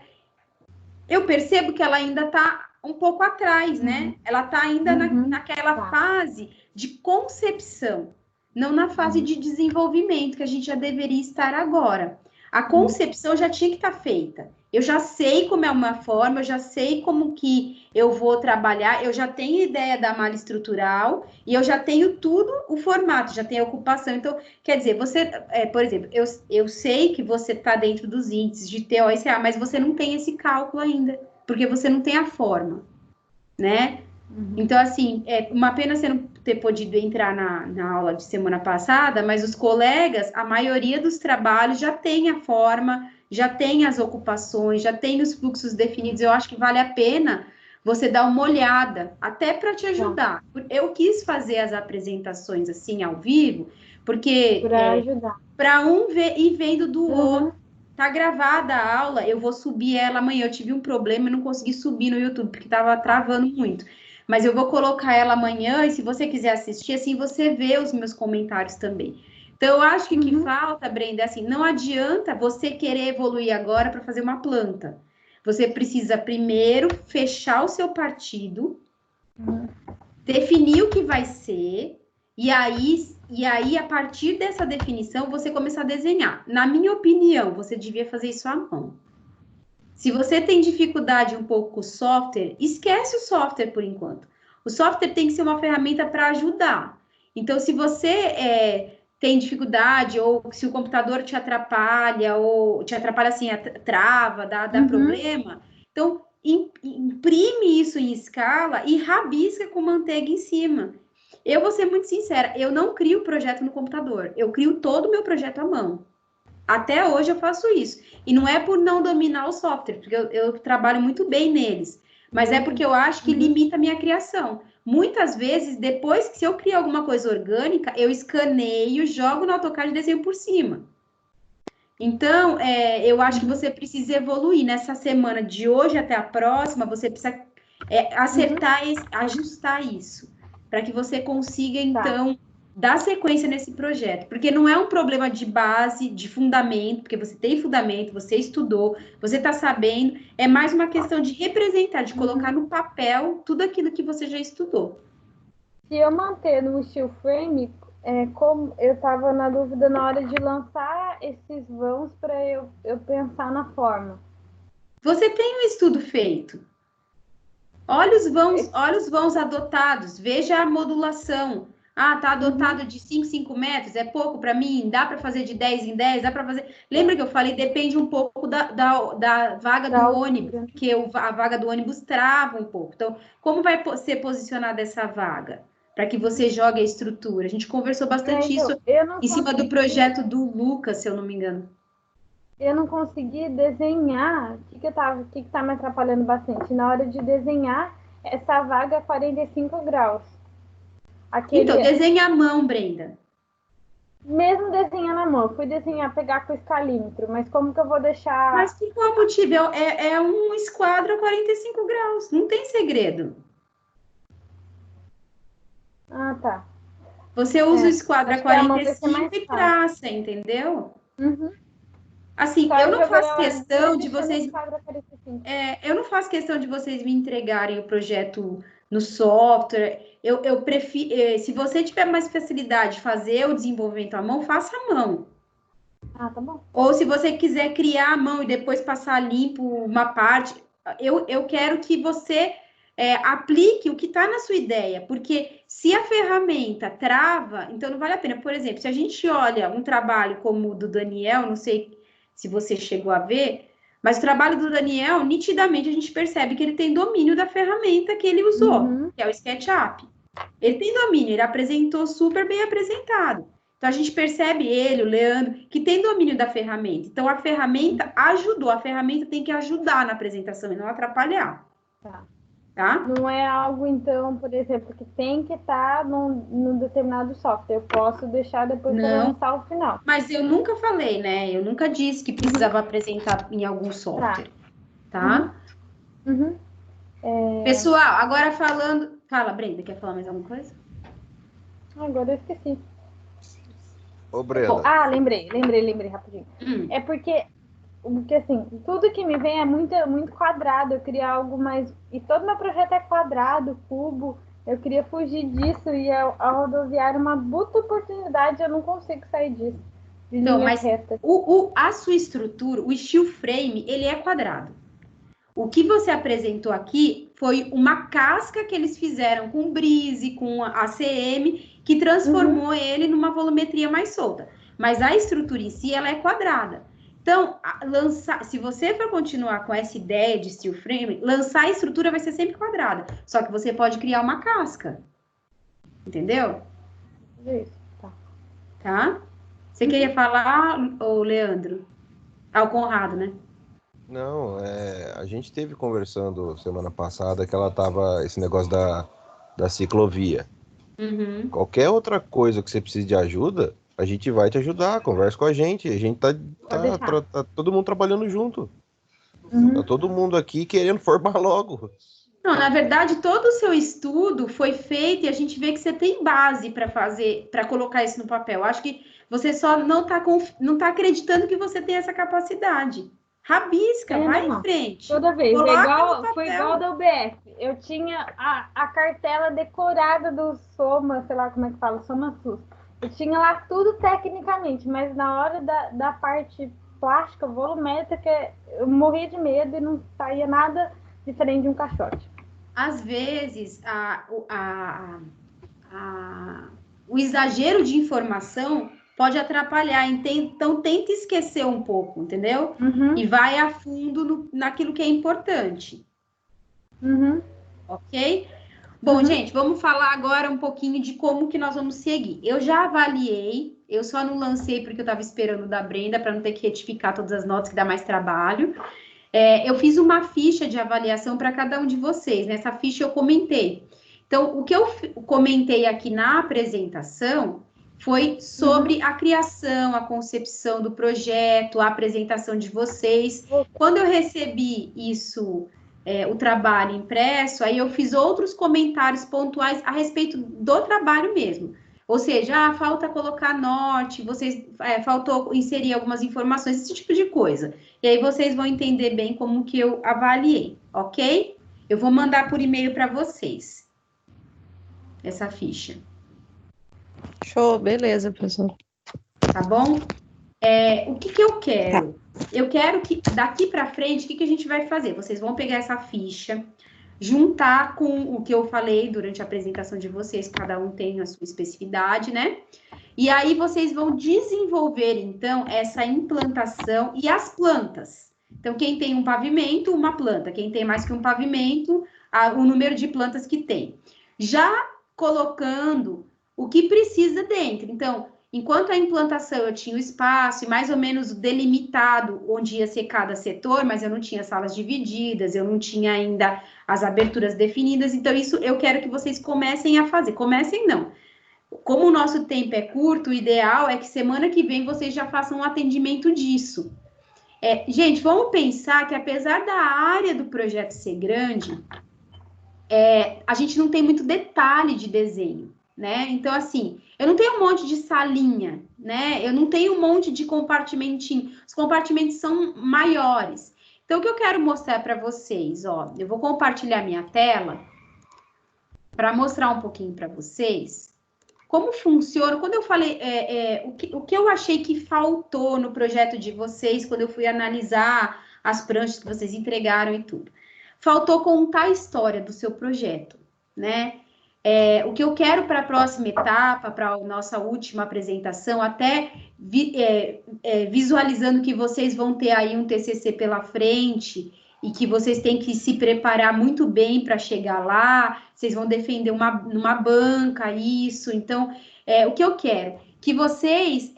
eu percebo que ela ainda está um pouco atrás, né? Ela está ainda naquela fase de concepção, não na fase de desenvolvimento, que a gente já deveria estar agora. A concepção já tinha que estar feita. Eu já sei como é uma forma, eu já sei como que eu vou trabalhar, eu já tenho ideia da malha estrutural e eu já tenho tudo, o formato, já tenho a ocupação. Então, quer dizer, você, por exemplo, eu sei que você está dentro dos índices de TOSA, mas você não tem esse cálculo ainda, porque você não tem a forma, né? Então, assim, é uma pena você não ter podido entrar na aula de semana passada, mas os colegas, a maioria dos trabalhos já tem a forma, já tem as ocupações, já tem os fluxos definidos. Eu acho que vale a pena você dar uma olhada, até para te ajudar. Eu quis fazer as apresentações assim ao vivo, porque Para ajudar. para um ver e vendo do outro. Tá gravada a aula, eu vou subir ela amanhã. Eu tive um problema e não consegui subir no YouTube, porque tava travando muito. Mas eu vou colocar ela amanhã, e se você quiser assistir, assim, você vê os meus comentários também. Então, eu acho que o que falta, Brenda, é assim, não adianta você querer evoluir agora para fazer uma planta. Você precisa primeiro fechar o seu partido, definir o que vai ser, e aí, a partir dessa definição, você começar a desenhar. Na minha opinião, você devia fazer isso à mão. Se você tem dificuldade um pouco com o software, esquece o software por enquanto. O software tem que ser uma ferramenta para ajudar. Então, se você tem dificuldade, ou se o computador te atrapalha, ou te atrapalha assim, trava, dá problema, então imprime isso em escala e rabisca com manteiga em cima. Eu vou ser muito sincera, eu não crio projeto no computador, eu crio todo o meu projeto à mão. Até hoje eu faço isso. E não é por não dominar o software, porque eu trabalho muito bem neles, mas é porque eu acho que limita a minha criação. Muitas vezes, depois que se eu criar alguma coisa orgânica, eu escaneio, jogo no AutoCAD e desenho por cima. Então, eu acho que você precisa evoluir. Nessa semana, de hoje até a próxima, você precisa acertar, ajustar isso, para que você consiga, então, dar sequência nesse projeto. Porque não é um problema de base, de fundamento, porque você tem fundamento, você estudou, você está sabendo, é mais uma questão de representar, de colocar no papel tudo aquilo que você já estudou. Se eu manter no steel frame, como eu estava na dúvida na hora de lançar esses vãos para eu pensar na forma. Você tem um estudo feito. Olha os vãos adotados, veja a modulação. Ah, tá adotado de 5 metros, é pouco para mim, dá para fazer de 10 em 10, dá para fazer... Lembra que eu falei, depende um pouco da vaga do ônibus, porque a vaga do ônibus trava um pouco. Então, como vai ser posicionada essa vaga? Para que você jogue a estrutura. A gente conversou bastante isso em cima do projeto do Lucas, se eu não me engano. Eu não consegui desenhar, o que tá me atrapalhando bastante? Na hora de desenhar essa vaga 45 graus. Então, desenha à mão, Brenda. Mesmo desenhando à mão, fui pegar com o escalímetro, mas como que eu vou deixar... Mas que combustível? É um esquadro a 45 graus, não tem segredo. Ah, tá. Você usa o esquadro a 45 e traça, entendeu? Assim, eu não faço questão de vocês... eu não faço questão de vocês me entregarem o projeto no software. Eu prefiro... se você tiver mais facilidade de fazer o desenvolvimento à mão, faça à mão. Ah, tá bom. Ou se você quiser criar à mão e depois passar limpo uma parte, eu quero que você aplique o que está na sua ideia, porque se a ferramenta trava, então não vale a pena. Por exemplo, se a gente olha um trabalho como o do Daniel, não sei se você chegou a ver, mas o trabalho do Daniel, nitidamente a gente percebe que ele tem domínio da ferramenta que ele usou, que é o SketchUp. Ele tem domínio, ele apresentou super bem apresentado. Então, a gente percebe ele, o Leandro, que tem domínio da ferramenta. Então, a ferramenta ajudou. A ferramenta tem que ajudar na apresentação e não atrapalhar. Tá? Não é algo, então, por exemplo, que tem que estar num determinado software. Eu posso deixar depois para lançar o final. Mas eu nunca falei, né? Eu nunca disse que precisava apresentar em algum software. Tá? Pessoal, agora falando... Fala, Brenda, quer falar mais alguma coisa? Agora eu esqueci. Ô, Brenda. Lembrei rapidinho. É porque assim, tudo que me vem é muito quadrado. Eu queria algo mais... E todo meu projeto é quadrado, cubo. Eu queria fugir disso. E a rodoviária é uma puta oportunidade. Eu não consigo sair disso. Então, mas a sua estrutura, o steel frame, ele é quadrado. O que você apresentou aqui foi uma casca que eles fizeram com brise, com ACM, que transformou ele numa volumetria mais solta. Mas a estrutura em si, ela é quadrada. Então, se você for continuar com essa ideia de steel frame, lançar a estrutura vai ser sempre quadrada. Só que você pode criar uma casca. Entendeu? Isso, tá. Tá? Você queria falar, ô Leandro? Ah, o Conrado, né? Não, a gente teve conversando semana passada que ela tava, esse negócio da ciclovia. Uhum. Qualquer outra coisa que você precise de ajuda, a gente vai te ajudar, conversa com a gente. A gente Pode deixar. tá todo mundo trabalhando junto. Tá Uhum. todo mundo aqui querendo formar logo. Não, na verdade, todo o seu estudo foi feito e a gente vê que você tem base para fazer, para colocar isso no papel. Acho que você só não tá acreditando que você tem essa capacidade. Rabisca, vai em Não. frente. Toda vez. Coloca no Foi igual papel. da UBS. Eu tinha a cartela decorada do Soma, sei lá como é que fala, Soma SUS. Eu tinha lá tudo tecnicamente, mas na hora da parte plástica, volumétrica, eu morria de medo e não saía nada diferente de um caixote. Às vezes, o exagero de informação pode atrapalhar. Então, tenta esquecer um pouco, entendeu? Uhum. E vai a fundo naquilo que é importante. Uhum. Ok? Bom, gente, vamos falar agora um pouquinho de como que nós vamos seguir. Eu já avaliei, eu só não lancei porque eu estava esperando da Brenda para não ter que retificar todas as notas, que dá mais trabalho. Eu fiz uma ficha de avaliação para cada um de vocês. Nessa ficha eu comentei. Então, o que eu comentei aqui na apresentação foi sobre a criação, a concepção do projeto, a apresentação de vocês. Quando eu recebi isso, o trabalho impresso, aí eu fiz outros comentários pontuais a respeito do trabalho mesmo. Ou seja, falta colocar norte, vocês faltou inserir algumas informações, esse tipo de coisa. E aí vocês vão entender bem como que eu avaliei, ok? Eu vou mandar por e-mail para vocês essa ficha. Show, beleza, professor. Tá bom? O que eu quero? Eu quero que daqui para frente, o que a gente vai fazer? Vocês vão pegar essa ficha, juntar com o que eu falei durante a apresentação de vocês, cada um tem a sua especificidade, né? E aí vocês vão desenvolver, então, essa implantação e as plantas. Então, quem tem um pavimento, uma planta. Quem tem mais que um pavimento, o número de plantas que tem. Já colocando o que precisa dentro. Então, enquanto a implantação eu tinha o espaço e mais ou menos delimitado onde ia ser cada setor, mas eu não tinha salas divididas, eu não tinha ainda as aberturas definidas. Então, isso eu quero que vocês comecem a fazer. Comecem, não. Como o nosso tempo é curto, o ideal é que semana que vem vocês já façam um atendimento disso. Gente, vamos pensar que apesar da área do projeto ser grande, a gente não tem muito detalhe de desenho, né? Então, assim, eu não tenho um monte de salinha, né? Eu não tenho um monte de compartimentinho. Os compartimentos são maiores. Então, o que eu quero mostrar para vocês, ó, eu vou compartilhar minha tela para mostrar um pouquinho para vocês como funciona. Quando eu falei o que eu achei que faltou no projeto de vocês, quando eu fui analisar as pranchas que vocês entregaram e tudo. Faltou contar a história do seu projeto, né? O que eu quero para a próxima etapa, para a nossa última apresentação, até visualizando que vocês vão ter aí um TCC pela frente e que vocês têm que se preparar muito bem para chegar lá, vocês vão defender numa banca isso. Então, o que eu quero? Que vocês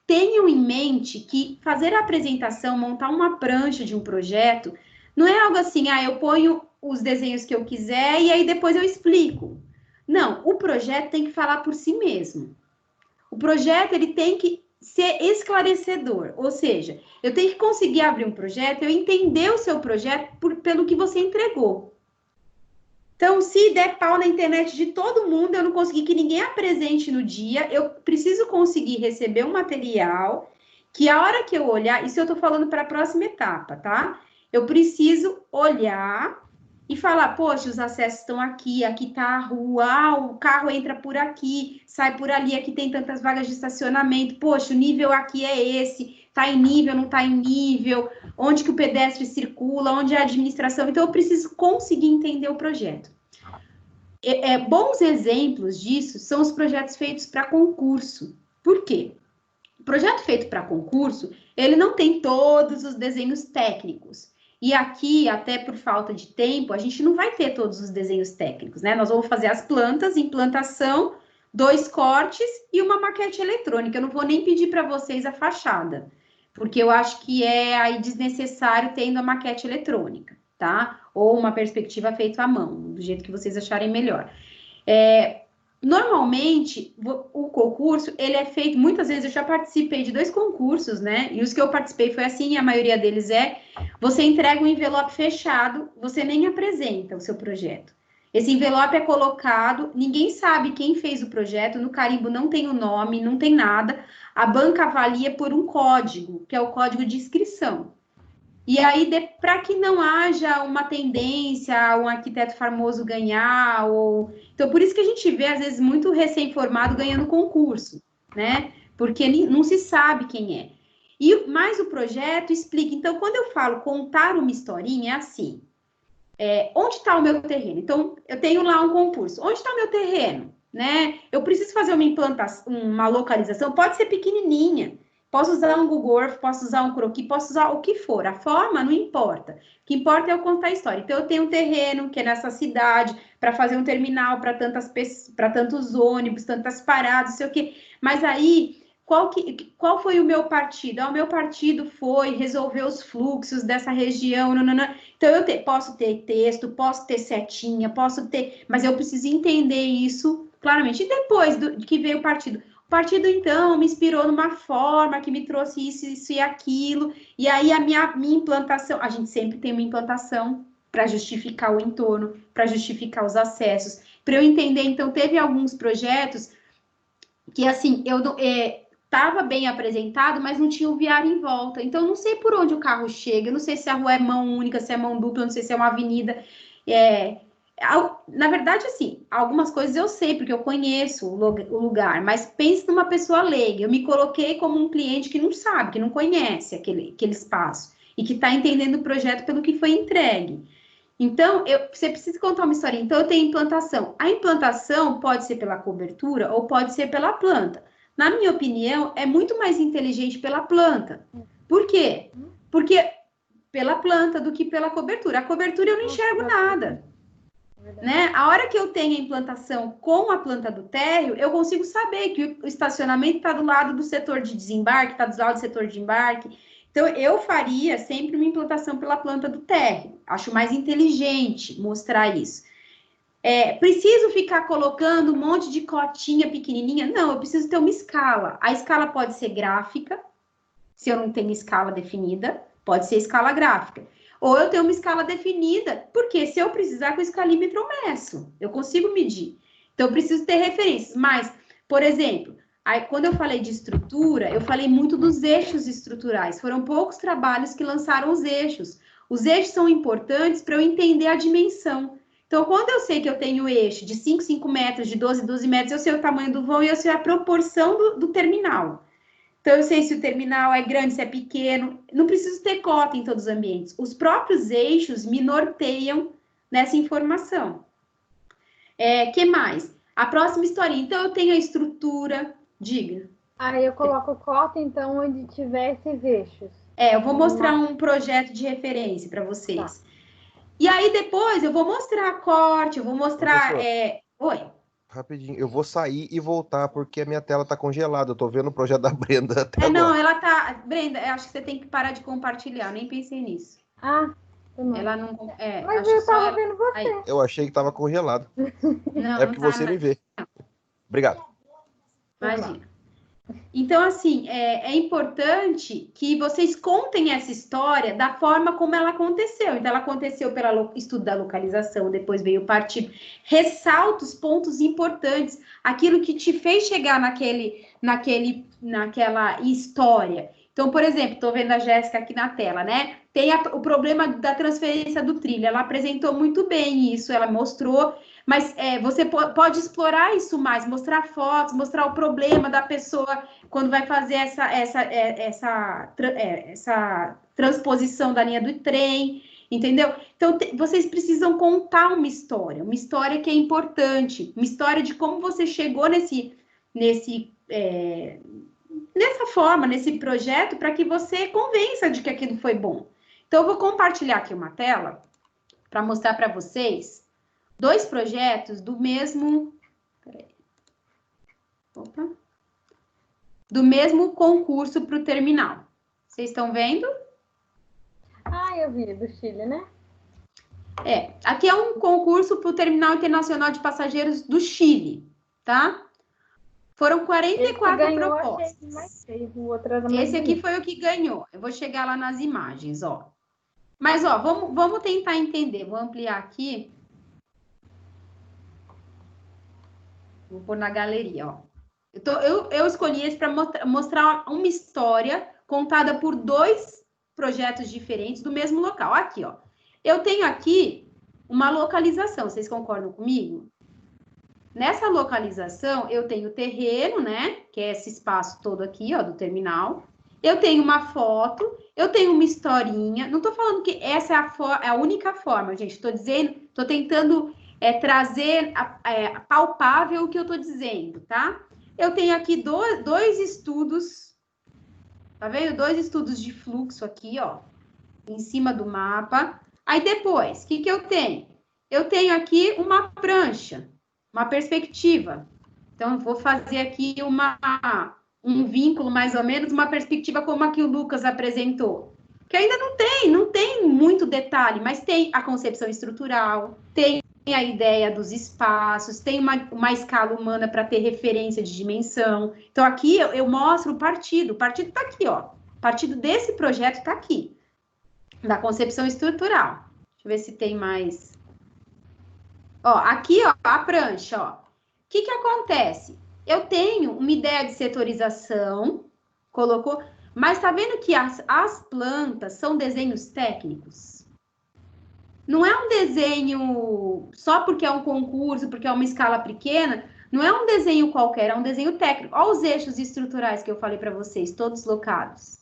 tenham em mente que fazer a apresentação, montar uma prancha de um projeto, não é algo assim, eu ponho os desenhos que eu quiser e aí depois eu explico. Não, o projeto tem que falar por si mesmo. O projeto, ele tem que ser esclarecedor, ou seja, eu tenho que conseguir abrir um projeto, eu entender o seu projeto pelo que você entregou. Então, se der pau na internet de todo mundo, eu não conseguir que ninguém apresente no dia, eu preciso conseguir receber um material que a hora que eu olhar, isso eu tô falando para a próxima etapa, tá? Eu preciso olhar e falar, poxa, os acessos estão aqui, aqui tá a rua, o carro entra por aqui, sai por ali, aqui tem tantas vagas de estacionamento, poxa, o nível aqui é esse, tá em nível, não tá em nível, onde que o pedestre circula, onde é a administração. Então, eu preciso conseguir entender o projeto. Bons exemplos disso são os projetos feitos para concurso. Por quê? O projeto feito para concurso, ele não tem todos os desenhos técnicos. E aqui, até por falta de tempo, a gente não vai ter todos os desenhos técnicos, né? Nós vamos fazer as plantas, implantação, 2 cortes e uma maquete eletrônica. Eu não vou nem pedir para vocês a fachada, porque eu acho que é aí desnecessário tendo a maquete eletrônica, tá? Ou uma perspectiva feita à mão, do jeito que vocês acharem melhor. Normalmente, o concurso, ele é feito, muitas vezes eu já participei de 2 concursos, né? E os que eu participei foi assim, e a maioria deles você entrega um envelope fechado, você nem apresenta o seu projeto. Esse envelope é colocado, ninguém sabe quem fez o projeto, no carimbo não tem o nome, não tem nada, a banca avalia por um código, que é o código de inscrição. E aí, para que não haja uma tendência a um arquiteto famoso ganhar, então por isso que a gente vê, às vezes, muito recém-formado ganhando concurso, né? Porque não se sabe quem é. Mas o projeto explica. Então, quando eu falo contar uma historinha, é assim: onde está o meu terreno? Então, eu tenho lá um concurso. Onde está o meu terreno? Né? Eu preciso fazer uma implantação, uma localização, pode ser pequenininha. Posso usar um Google Earth, posso usar um croquis, posso usar o que for. A forma não importa. O que importa é eu contar a história. Então, eu tenho um terreno que é nessa cidade para fazer um terminal para tantos ônibus, tantas paradas, não sei o quê. Mas aí, qual foi o meu partido? O meu partido foi resolver os fluxos dessa região. Nanana. Então, posso ter texto, posso ter setinha, mas eu preciso entender isso claramente. E depois que veio o partido? O partido, então, me inspirou numa forma que me trouxe isso e aquilo, e aí a minha implantação, a gente sempre tem uma implantação para justificar o entorno, para justificar os acessos, para eu entender, então, teve alguns projetos que, assim, eu estava bem apresentado, mas não tinha o viário em volta, então, eu não sei por onde o carro chega, eu não sei se a rua é mão única, se é mão dupla, eu não sei se é uma avenida, na verdade, assim, algumas coisas eu sei, porque eu conheço o lugar, mas pense numa pessoa leiga. Eu me coloquei como um cliente que não sabe, que não conhece aquele espaço e que está entendendo o projeto pelo que foi entregue. Então, você precisa contar uma história. Então, eu tenho implantação. A implantação pode ser pela cobertura ou pode ser pela planta. Na minha opinião, é muito mais inteligente pela planta. Por quê? Porque pela planta do que pela cobertura. A cobertura eu não enxergo nada. Né? A hora que eu tenho a implantação com a planta do térreo, eu consigo saber que o estacionamento está do lado do setor de desembarque, está do lado do setor de embarque. Então, eu faria sempre uma implantação pela planta do térreo. Acho mais inteligente mostrar isso. Preciso ficar colocando um monte de cotinha pequenininha? Não, eu preciso ter uma escala. A escala pode ser gráfica, se eu não tenho escala definida, pode ser escala gráfica. Ou eu tenho uma escala definida, porque se eu precisar com o escalímetro eu meço, eu consigo medir. Então, eu preciso ter referências. Mas, por exemplo, quando eu falei de estrutura, eu falei muito dos eixos estruturais. Foram poucos trabalhos que lançaram os eixos. Os eixos são importantes para eu entender a dimensão. Então, quando eu sei que eu tenho eixo de 5 metros, de 12 metros, eu sei o tamanho do vão e eu sei a proporção do terminal. Então, eu sei se o terminal é grande, se é pequeno. Não preciso ter cota em todos os ambientes. Os próprios eixos me norteiam nessa informação. Que mais? A próxima historinha. Então, eu tenho a estrutura. Diga. Aí eu coloco cota, então, onde tiver esses eixos. Eu vou mostrar um projeto de referência para vocês. Tá. E aí, depois, eu vou mostrar corte, eu vou mostrar... Oi. Rapidinho, eu vou sair e voltar, porque a minha tela tá congelada. Eu tô vendo o projeto da Brenda até agora. Não, ela tá... Brenda, eu acho que você tem que parar de compartilhar. Nem pensei nisso. Ela não... Mas eu tava vendo você. Aí. Eu achei que tava congelado. Não, porque não tá, você me vê. Obrigado. Imagina. Então, assim, é importante que vocês contem essa história da forma como ela aconteceu. Então, ela aconteceu pelo estudo da localização, depois veio o partido. Ressalta os pontos importantes, aquilo que te fez chegar naquela história. Então, por exemplo, estou vendo a Jéssica aqui na tela, né? Tem o problema da transferência do trilho. Ela apresentou muito bem isso, ela mostrou... Mas você pode explorar isso mais, mostrar fotos, mostrar o problema da pessoa quando vai fazer essa transposição da linha do trem, entendeu? Então, vocês precisam contar uma história que é importante, uma história de como você chegou nessa forma, nesse projeto, para que você convença de que aquilo foi bom. Então, eu vou compartilhar aqui uma tela para mostrar para vocês 2 projetos do mesmo... Peraí. Opa. Do mesmo concurso para o terminal. Vocês estão vendo? Ah, eu vi, do Chile, né? Aqui é um concurso para o Terminal Internacional de Passageiros do Chile, tá? Foram 44 propostas. Achei mais feio, o outro era mais Esse aqui bonito. foi o que ganhou. Eu vou chegar lá nas imagens, ó. Mas, ó, vamos tentar entender. Vou ampliar aqui. Vou pôr na galeria, ó. Eu escolhi esse para mostrar uma história contada por 2 projetos diferentes do mesmo local. Aqui, ó. Eu tenho aqui uma localização. Vocês concordam comigo? Nessa localização, eu tenho o terreno, né? Que é esse espaço todo aqui, ó, do terminal. Eu tenho uma foto, eu tenho uma historinha. Não tô falando que essa é a única forma, gente. Tô dizendo, tô tentando trazer palpável o que eu tô dizendo, tá? Eu tenho aqui dois estudos, tá vendo? 2 estudos de fluxo aqui, ó, em cima do mapa. Aí depois, o que eu tenho? Eu tenho aqui uma prancha, uma perspectiva. Então, eu vou fazer aqui um vínculo, mais ou menos, uma perspectiva como a que o Lucas apresentou. Que ainda não tem muito detalhe, mas tem a concepção estrutural, tem a ideia dos espaços, tem uma escala humana para ter referência de dimensão. Então, aqui eu mostro o partido está aqui, ó. O partido desse projeto está aqui, da concepção estrutural. Deixa eu ver se tem mais. Ó, aqui, ó, a prancha, ó. O que acontece? Eu tenho uma ideia de setorização, colocou, mas tá vendo que as plantas são desenhos técnicos? Não é um desenho só porque é um concurso, porque é uma escala pequena, não é um desenho qualquer, é um desenho técnico. Olha os eixos estruturais que eu falei para vocês, todos locados.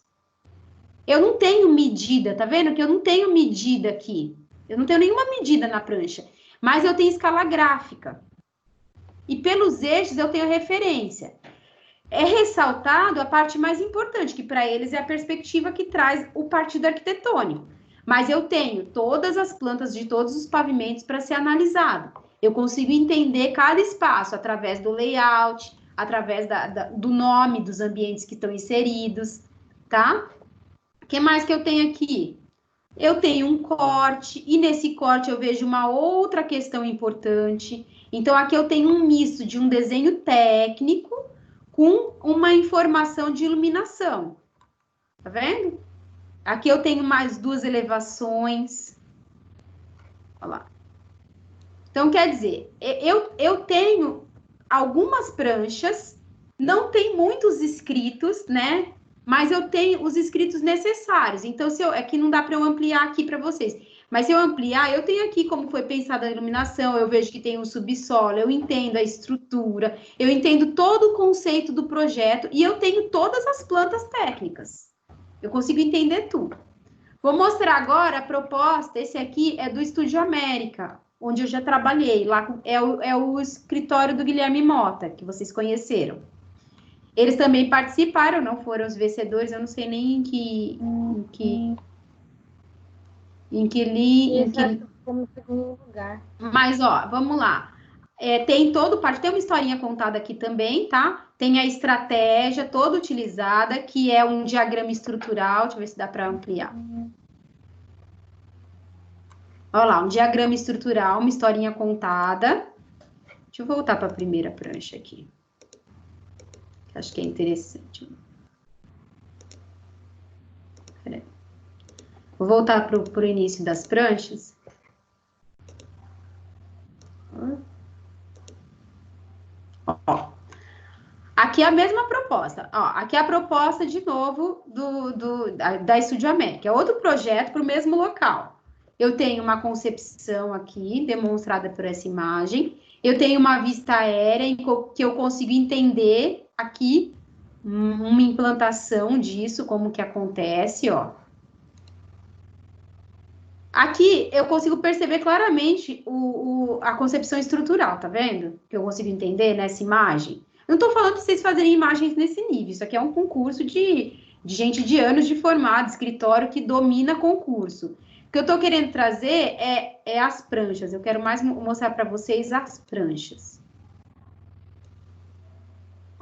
Eu não tenho medida, tá vendo que eu não tenho medida aqui? Eu não tenho nenhuma medida na prancha, mas eu tenho escala gráfica. E pelos eixos eu tenho referência. É ressaltado a parte mais importante, que para eles é a perspectiva que traz o partido arquitetônico. Mas eu tenho todas as plantas de todos os pavimentos para ser analisado. Eu consigo entender cada espaço através do layout, através do nome dos ambientes que estão inseridos, tá? O que mais que eu tenho aqui? Eu tenho um corte, e nesse corte eu vejo uma outra questão importante. Então, aqui eu tenho um misto de um desenho técnico com uma informação de iluminação. Tá vendo? Aqui eu tenho mais 2 elevações. Olha lá. Então, quer dizer, eu tenho algumas pranchas, não tem muitos escritos, né? Mas eu tenho os escritos necessários. Então, aqui não dá para eu ampliar aqui para vocês. Mas se eu ampliar, eu tenho aqui como foi pensada a iluminação, eu vejo que tem um subsolo, eu entendo a estrutura, eu entendo todo o conceito do projeto e eu tenho todas as plantas técnicas. Eu consigo entender tudo. Vou mostrar agora a proposta. Esse aqui é do Estúdio América, onde eu já trabalhei. Lá é o escritório do Guilherme Mota, que vocês conheceram. Eles também participaram, não foram os vencedores, eu não sei nem em que como segundo lugar. Mas, ó, vamos lá. Tem todo parte, tem uma historinha contada aqui também, tá? Tem a estratégia toda utilizada, que é um diagrama estrutural. Deixa eu ver se dá para ampliar. Olha lá, um diagrama estrutural, uma historinha contada. Deixa eu voltar para a primeira prancha aqui. Acho que é interessante. Peraí. Vou voltar para o início das pranchas. Ó, aqui é a mesma proposta. Ó, aqui é a proposta, de novo, da Estúdio América. É outro projeto para o mesmo local. Eu tenho uma concepção aqui, demonstrada por essa imagem. Eu tenho uma vista aérea que eu consigo entender aqui uma implantação disso, como que acontece, ó. Aqui eu consigo perceber claramente a concepção estrutural, tá vendo? Que eu consigo entender nessa imagem. Não estou falando de vocês fazerem imagens nesse nível, isso aqui é um concurso de gente de anos de formado, escritório que domina concurso. O que eu estou querendo trazer é as pranchas, eu quero mais mostrar para vocês as pranchas.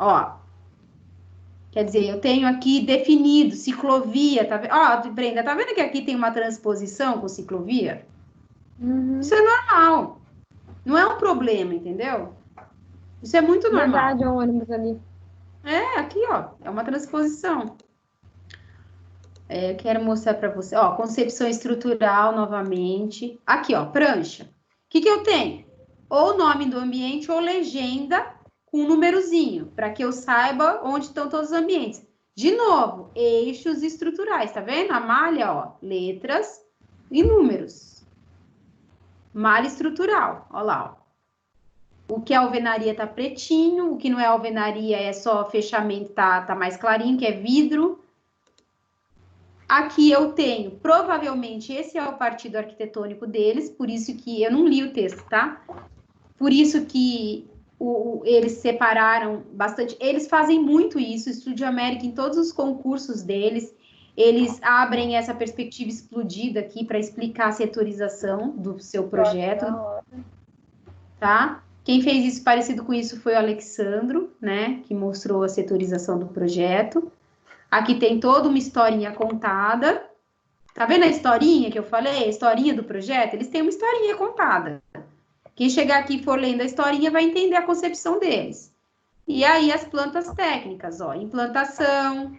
Ó, quer dizer, eu tenho aqui definido ciclovia, tá vendo? Ó, Brenda, tá vendo que aqui tem uma transposição com ciclovia? Uhum. Isso é normal. Não é um problema, entendeu? Isso é muito normal. Verdade, um ônibus ali. É, aqui, ó, é uma transposição. Eu quero mostrar para você, ó, concepção estrutural novamente. Aqui, ó, prancha. O que eu tenho? Ou nome do ambiente ou legenda com um númerozinho, para que eu saiba onde estão todos os ambientes. De novo, eixos estruturais, tá vendo? A malha, ó, letras e números. Malha estrutural, ó lá, ó. O que é alvenaria tá pretinho, o que não é alvenaria é só fechamento, tá mais clarinho, que é vidro. Aqui eu tenho, provavelmente, esse é o partido arquitetônico deles, por isso que eu não li o texto, tá? Por isso que eles separaram bastante. Eles fazem muito isso, Estúdio América, em todos os concursos deles, eles abrem essa perspectiva explodida aqui para explicar a setorização do seu projeto, tá? Quem fez isso parecido com isso foi o Alexandro, né? Que mostrou a setorização do projeto. Aqui tem toda uma historinha contada. Tá vendo a historinha que eu falei? A historinha do projeto? Eles têm uma historinha contada. Quem chegar aqui e for lendo a historinha vai entender a concepção deles. E aí as plantas técnicas, ó. Implantação.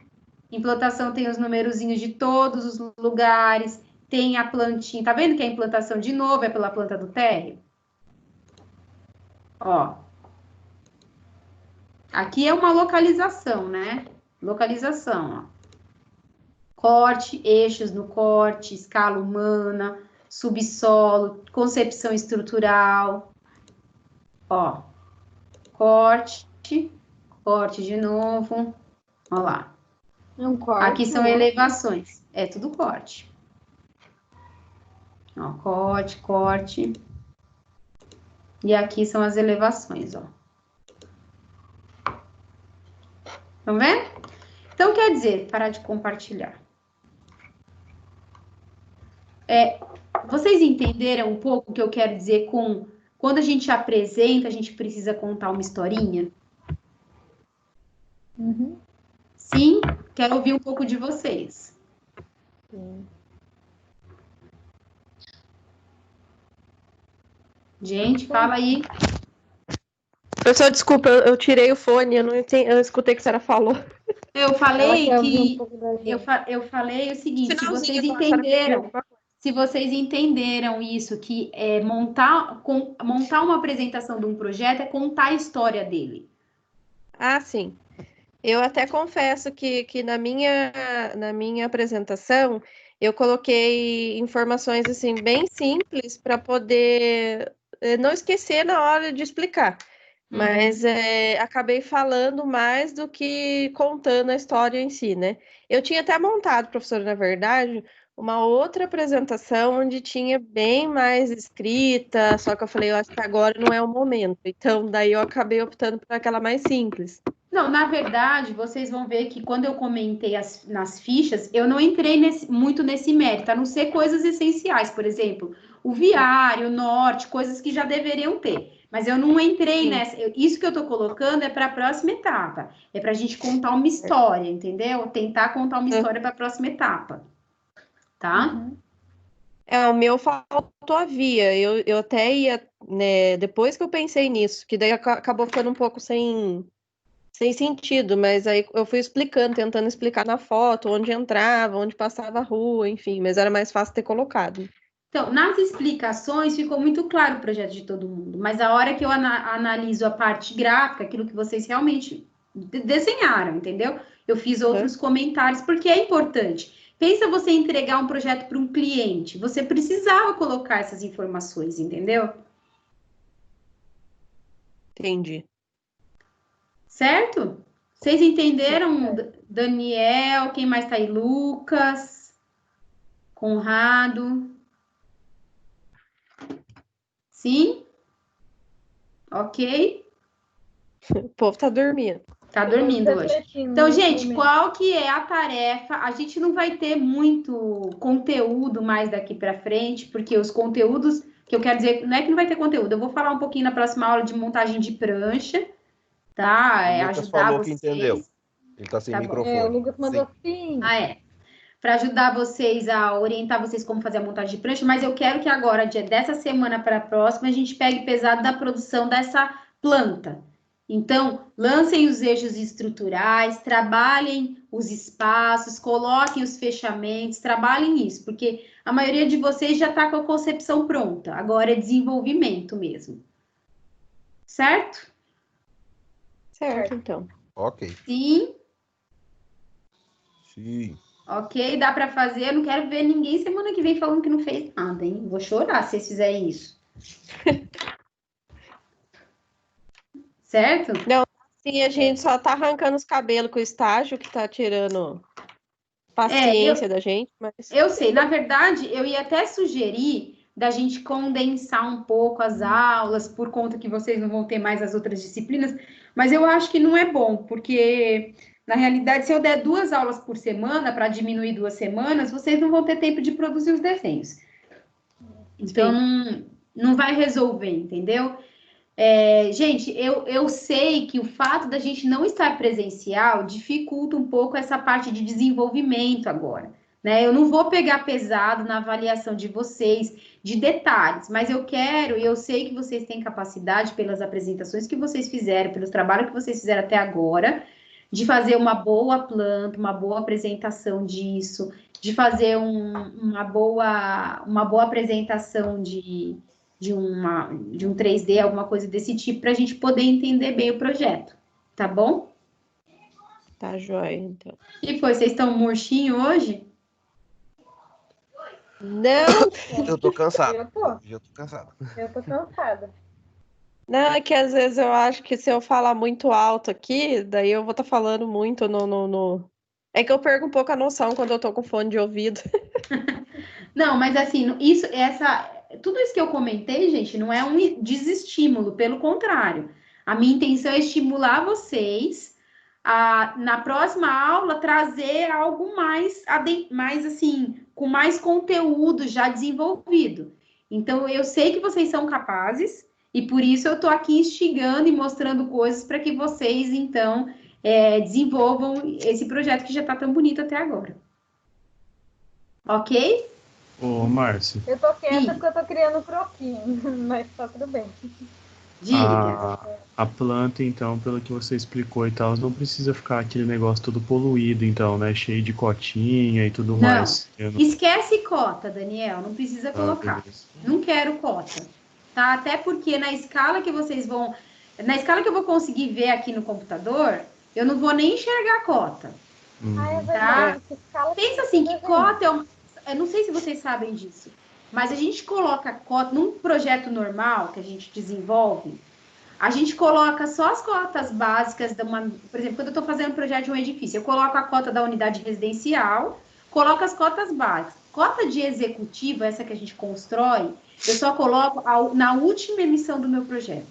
Implantação tem os numerozinhos de todos os lugares. Tem a plantinha. Tá vendo que a implantação, de novo, é pela planta do térreo? Ó. Aqui é uma localização, né? Localização, ó. Corte, eixos no corte, escala humana, subsolo, concepção estrutural. Ó, corte de novo. Ó lá. Um corte. Aqui são elevações. É tudo corte. Ó, corte. E aqui são as elevações, ó. Estão vendo? Então, quer dizer, parar de compartilhar. Vocês entenderam um pouco o que eu quero dizer com quando a gente apresenta, a gente precisa contar uma historinha? Uhum. Sim? Quero ouvir um pouco de vocês. Sim. Gente, fala aí. Professor, desculpa, eu tirei o fone, eu não escutei o que a senhora falou. Eu falei que Um eu falei o seguinte, se vocês Finalzinho, a senhora pediu entenderam, alguma coisa. se vocês entenderam isso, que é montar uma apresentação de um projeto é contar a história dele. Ah, sim. Eu até confesso que na minha apresentação eu coloquei informações assim bem simples para poder não esquecer na hora de explicar. Mas acabei falando mais do que contando a história em si, né? Eu tinha até montado, professora, na verdade, uma outra apresentação onde tinha bem mais escrita, só que eu falei, eu acho que agora não é o momento. Então, daí eu acabei optando por aquela mais simples. Não, na verdade, vocês vão ver que quando eu comentei nas fichas, eu não entrei muito nesse mérito, a não ser coisas essenciais, por exemplo, o viário, o norte, coisas que já deveriam ter. Mas eu não entrei nessa. Isso que eu estou colocando é para a próxima etapa. É para a gente contar uma história, entendeu? Tentar contar uma história para a próxima etapa. Tá? O meu faltou a via. Eu até ia, né, depois que eu pensei nisso, que daí acabou ficando um pouco sem sentido, mas aí eu fui explicando, tentando explicar na foto, onde entrava, onde passava a rua, enfim, mas era mais fácil ter colocado. Então, nas explicações ficou muito claro o projeto de todo mundo, mas a hora que eu analiso a parte gráfica, aquilo que vocês realmente desenharam, entendeu? Eu fiz outros comentários, porque é importante. Pensa você entregar um projeto para um cliente, você precisava colocar essas informações, entendeu? Entendi. Certo? Vocês entenderam? Daniel, quem mais tá aí? Lucas, Conrado. Sim? Ok? O povo tá dormindo. Tá dormindo hoje. Então, gente, qual que é a tarefa? A gente não vai ter muito conteúdo mais daqui para frente, porque os conteúdos que eu quero dizer, não é que não vai ter conteúdo, eu vou falar um pouquinho na próxima aula de montagem de prancha, tá? O Lucas Ajudar falou que vocês. entendeu. Ele tá sem Tá bom. microfone. O Lucas mandou sim. Ah, é. Para ajudar vocês a orientar vocês como fazer a montagem de prancha, mas eu quero que agora, dessa semana para a próxima, a gente pegue pesado da produção dessa planta. Então, lancem os eixos estruturais, trabalhem os espaços, coloquem os fechamentos, trabalhem isso, porque a maioria de vocês já está com a concepção pronta, agora é desenvolvimento mesmo. Certo? Certo, então. Ok. Sim. Sim. Ok, dá para fazer. Eu não quero ver ninguém semana que vem falando que não fez nada, hein? Vou chorar se vocês fizerem isso. Certo? Não, sim, a gente só tá arrancando os cabelos com o estágio, que tá tirando paciência da gente, mas... Eu sei, na verdade, eu ia até sugerir da gente condensar um pouco as aulas, por conta que vocês não vão ter mais as outras disciplinas, mas eu acho que não é bom, porque, na realidade, se eu der 2 aulas por semana, para diminuir 2 semanas, vocês não vão ter tempo de produzir os desenhos. Então, não vai resolver, entendeu? Gente, eu sei que o fato da gente não estar presencial dificulta um pouco essa parte de desenvolvimento agora, né? Eu não vou pegar pesado na avaliação de vocês, de detalhes, mas eu sei que vocês têm capacidade, pelas apresentações que vocês fizeram, pelos trabalhos que vocês fizeram até agora, de fazer uma boa planta, uma boa apresentação disso, de fazer uma boa apresentação de um 3D, alguma coisa desse tipo, para a gente poder entender bem o projeto, tá bom? Tá joia, então. E foi, vocês estão murchinhos hoje? Não, Eu tô cansado. Eu tô. Eu tô cansado. Eu tô cansada. não, é que às vezes eu acho que se eu falar muito alto aqui, daí eu vou estar falando muito no... É que eu perco um pouco a noção quando eu tô com fone de ouvido. Não, mas assim, tudo isso que eu comentei, gente, não é um desestímulo, pelo contrário. A minha intenção é estimular vocês a, na próxima aula, trazer algo mais assim, com mais conteúdo já desenvolvido. Então, eu sei que vocês são capazes, e por isso eu tô aqui instigando e mostrando coisas para que vocês, então, desenvolvam esse projeto que já tá tão bonito até agora. Ok? Ô, Márcio, Eu tô quieta Sim. porque eu tô criando croquinho, mas tá tudo bem. Diga. a planta, então, pelo que você explicou e tal, não precisa ficar aquele negócio todo poluído, então, né? Cheio de cotinha e tudo Não. mais. Esquece cota, Daniel, não precisa colocar. Beleza. Não quero cota, tá? Até porque na escala que eu vou conseguir ver aqui no computador, eu não vou nem enxergar a cota. Ah, é Uhum. verdade. Que escala Pensa assim, que cota eu não sei se vocês sabem disso, mas a gente coloca cota num projeto normal que a gente desenvolve, a gente coloca só as cotas básicas por exemplo, quando eu estou fazendo um projeto de um edifício, eu coloco a cota da unidade residencial, coloco as cotas básicas. Cota de executivo, essa que a gente constrói, eu só coloco na última emissão do meu projeto.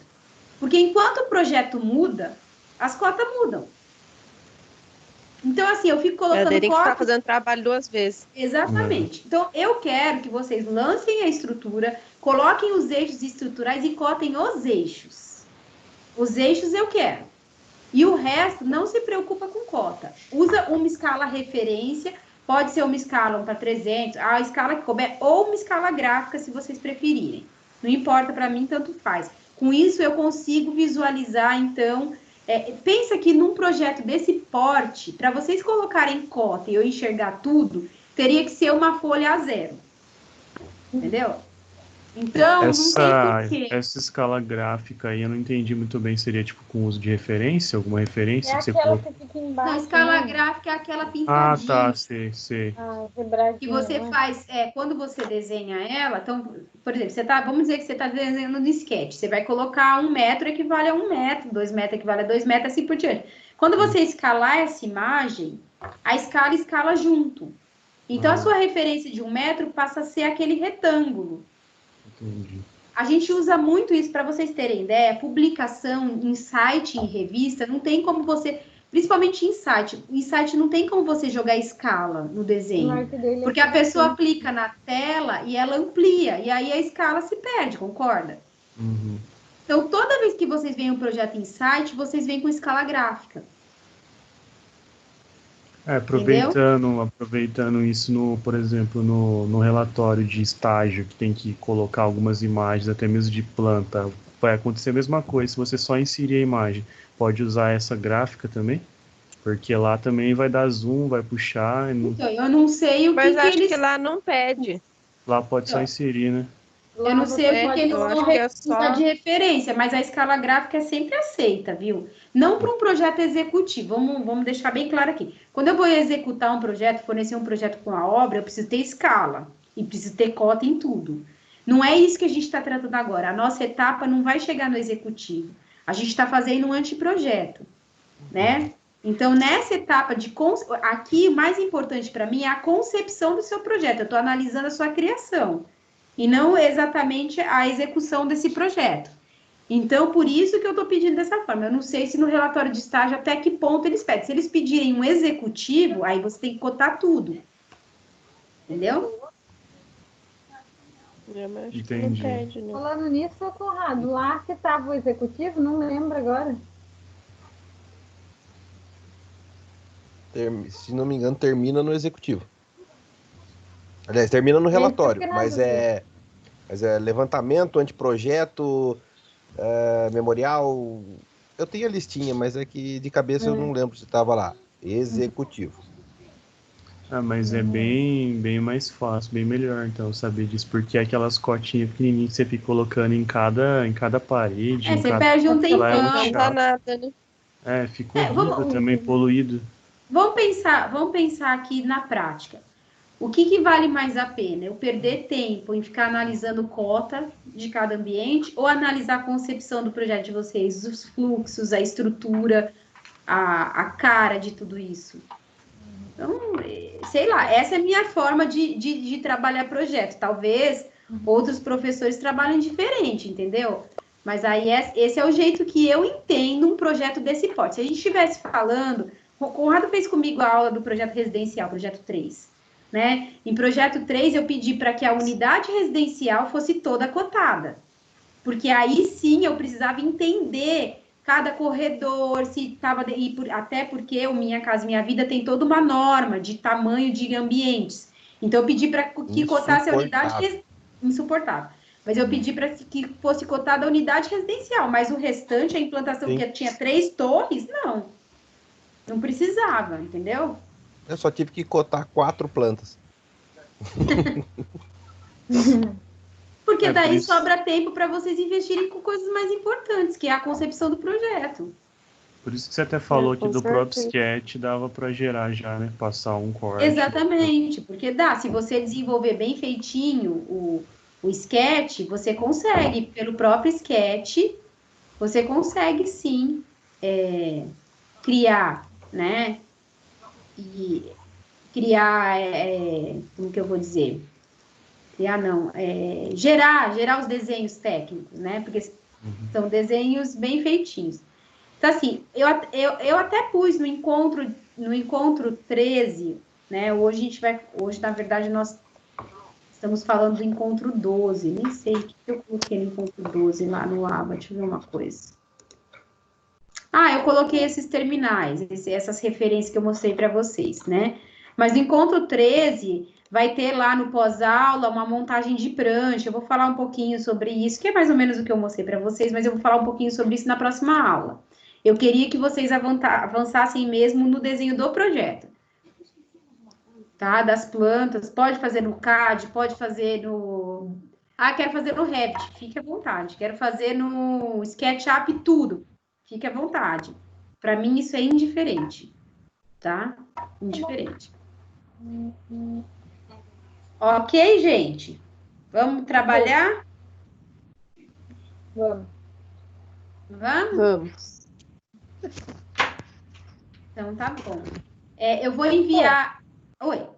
Porque enquanto o projeto muda, as cotas mudam. Então, assim, eu fico colocando Tem que cotas... ficar fazendo trabalho 2 vezes. Exatamente. Então, eu quero que vocês lancem a estrutura, coloquem os eixos estruturais e cotem os eixos. Os eixos eu quero. E o resto, não se preocupa com cota. Usa uma escala referência, pode ser uma escala 1 para 300, a escala que couber, ou uma escala gráfica, se vocês preferirem. Não importa, para mim, tanto faz. Com isso, eu consigo visualizar, então... pensa que num projeto desse porte, para vocês colocarem cota e eu enxergar tudo, teria que ser uma folha A0. Entendeu? Então, não tem porquê. Essa escala gráfica aí eu não entendi muito bem. Seria tipo com uso de referência? Alguma referência É que você aquela colocou? que fica embaixo. Não, a escala né? gráfica é aquela Ah, pintadinha. tá, sei. Ah, quebradinha, Que você né? faz, quando você desenha ela, então, por exemplo, vamos dizer que você está desenhando no sketch, você vai colocar 1 metro equivale a 1 metro, 2 metros equivale a 2 metros, assim por diante. Quando você escalar essa imagem, a escala junto. Então, a sua referência de 1 metro passa a ser aquele retângulo. Entendi. A gente usa muito isso, para vocês terem ideia, publicação em site, em revista, não tem como você... Principalmente em site. Em site não tem como você jogar escala no O desenho. arte dele é Porque a pessoa assim. clica na tela e ela amplia. E aí a escala se perde, concorda? Uhum. Então, toda vez que vocês veem um projeto em site, vocês vêm com escala gráfica. Aproveitando isso, por exemplo, no relatório de estágio, que tem que colocar algumas imagens, até mesmo de planta, vai acontecer a mesma coisa se você só inserir a imagem. Pode usar essa gráfica também? Porque lá também vai dar zoom, vai puxar. Então, eu não sei o Mas que acho eles... que lá não pede. Lá pode só inserir, né? Eu não sei o que eles eu vão acho que é precisar só... de referência, mas a escala gráfica é sempre aceita, viu? Não para um projeto executivo, vamos deixar bem claro aqui. Quando eu vou executar um projeto, fornecer um projeto com a obra, eu preciso ter escala e preciso ter cota em tudo. Não é isso que a gente está tratando agora. A nossa etapa não vai chegar no executivo. A gente está fazendo um anteprojeto, né? Então, nessa etapa aqui, o mais importante para mim é a concepção do seu projeto. Eu estou analisando a sua criação e não exatamente a execução desse projeto. Então, por isso que eu estou pedindo dessa forma. Eu não sei se no relatório de estágio até que ponto eles pedem. Se eles pedirem um executivo, aí você tem que cotar tudo. Entendeu? Entendi. Não pede, né? Falando nisso, Conrado, lá que estava o executivo, não lembro agora. Se não me engano, termina no executivo. Aliás, termina no relatório, mas é levantamento, anteprojeto, memorial. Eu tenho a listinha, mas é que de cabeça eu não lembro se estava lá. Executivo. Mas é bem mais fácil, bem melhor, então, saber disso. Porque é aquelas cotinhas pequenininhas que você fica colocando em cada parede. Você perde um tempão. Não dá nada, né? Fica horrível também, poluído. Vamos pensar aqui na prática. O que vale mais a pena? Eu perder tempo em ficar analisando cota de cada ambiente ou analisar a concepção do projeto de vocês, os fluxos, a estrutura, a cara de tudo isso? Então, sei lá, essa é a minha forma de trabalhar projeto. Talvez outros professores trabalhem diferente, entendeu? Mas aí esse é o jeito que eu entendo um projeto desse porte. Se a gente estivesse falando... O Conrado fez comigo a aula do projeto residencial, projeto 3. Né? Em projeto 3, eu pedi para que a unidade residencial fosse toda cotada. Porque aí sim eu precisava entender cada corredor, se estava. Até porque o Minha Casa Minha Vida tem toda uma norma de tamanho de ambientes. Então eu pedi para que cotasse a unidade insuportável. Mas eu pedi para que fosse cotada a unidade residencial, mas o restante, a implantação que tinha 3 torres, não precisava, entendeu? Eu só tive que cotar 4 plantas. Porque daí sobra tempo para vocês investirem com coisas mais importantes, que é a concepção do projeto. Por isso que você até falou que do próprio sketch dava para gerar já, né? Passar um corte. Exatamente, porque se você desenvolver bem feitinho o sketch, você consegue, pelo próprio sketch, você consegue sim criar, né? E criar, como que eu vou dizer? Criar não, gerar os desenhos técnicos, né? Porque são desenhos bem feitinhos. Então, assim, eu até pus no encontro 13, né? Hoje, na verdade, nós estamos falando do encontro 12, nem sei o que eu coloquei no encontro 12 lá no ABA, deixa eu ver uma coisa. Eu coloquei esses terminais, essas referências que eu mostrei para vocês, né? Mas no encontro 13, vai ter lá no pós-aula uma montagem de prancha. Eu vou falar um pouquinho sobre isso, que é mais ou menos o que eu mostrei para vocês, mas eu vou falar um pouquinho sobre isso na próxima aula. Eu queria que vocês avançassem mesmo no desenho do projeto. Tá? Das plantas, pode fazer no CAD, pode fazer no... quero fazer no Revit, fique à vontade. Quero fazer no SketchUp, tudo. Fique à vontade. Para mim, isso é indiferente. Tá? Indiferente. Ok, gente? Vamos trabalhar? Vamos. Vamos? Vamos. Então, tá bom. Eu vou enviar... Oi.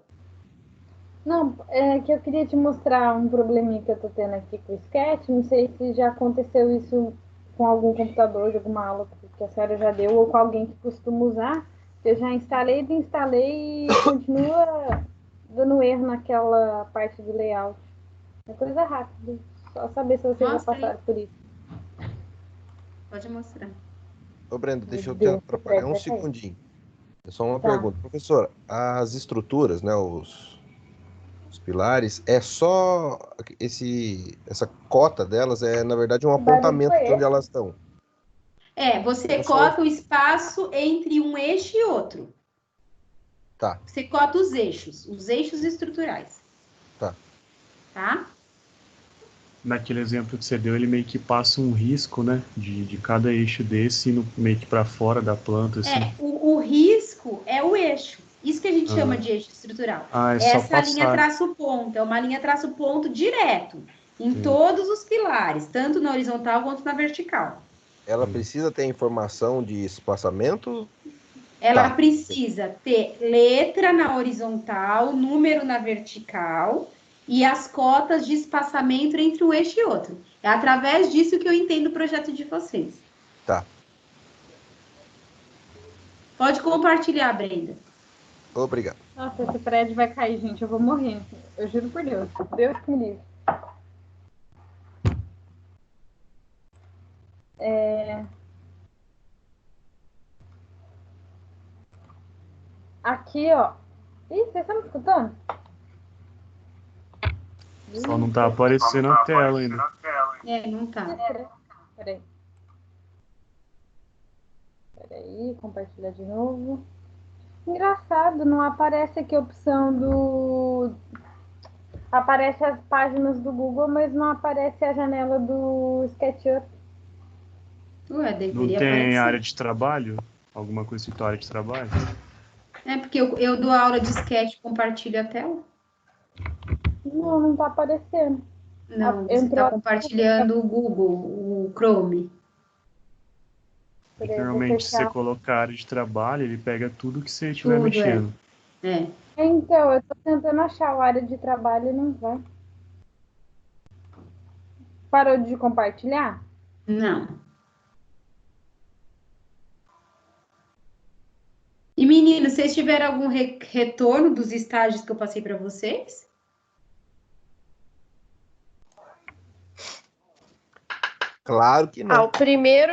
Não, é que eu queria te mostrar um probleminha que eu tô tendo aqui com o Sketch. Não sei se já aconteceu isso com algum computador de alguma aula que a senhora já deu, ou com alguém que costuma usar. Eu já instalei, desinstalei e continua dando erro naquela parte do layout. É coisa rápida. Só saber se vocês já passaram por isso. Pode mostrar. Ô, Brenda, deixa eu te Deus, atrapalhar um vai cair. segundinho. É só uma Tá. pergunta. Professora, as estruturas, né, os pilares, é só essa cota delas é, na verdade, um Que barulho apontamento foi de onde esse? elas estão. Você Eu sou- cota o espaço entre um eixo e outro. Tá, Você cota os eixos estruturais. tá. Tá? Naquele exemplo que você deu, ele meio que passa um risco, né? De cada eixo desse indo meio que para fora da planta, assim. O risco é o eixo. Isso que a gente Ah. chama de eixo estrutural. Ah, é só Essa linha passar. traço-ponto. É uma linha traço-ponto direto. Em todos os pilares. Tanto na horizontal quanto na vertical. Ela precisa ter informação de espaçamento? Ela Tá. precisa ter letra na horizontal, número na vertical e as cotas de espaçamento entre um eixo e outro. É através disso que eu entendo o projeto de vocês. Tá. Pode compartilhar, Brenda. Obrigado. Nossa, esse prédio vai cair, gente. Eu vou morrer. Eu juro por Deus. Deus que me livre. Aqui, ó. Ih, vocês estão me escutando? Só não tá aparecendo a tela ainda. Não tá. Peraí, compartilhar de novo. Engraçado, não aparece aqui a opção do... Aparece as páginas do Google, mas não aparece a janela do SketchUp. Ué, Não deveria tem aparecer. área de trabalho? Alguma coisa escrito área de trabalho? É porque eu dou aula de sketch, compartilho a tela. Não, não tá aparecendo. Não, você Entrou- está compartilhando o Google, o Chrome. Peraí, eu vou Normalmente, se você fechar. colocar área de trabalho, ele pega tudo que você estiver Tudo, mexendo. É. Então, eu tô tentando achar a área de trabalho e não vai. Parou de compartilhar? Não. E meninos, vocês tiveram algum retorno dos estágios que eu passei para vocês? Claro que não. O primeiro.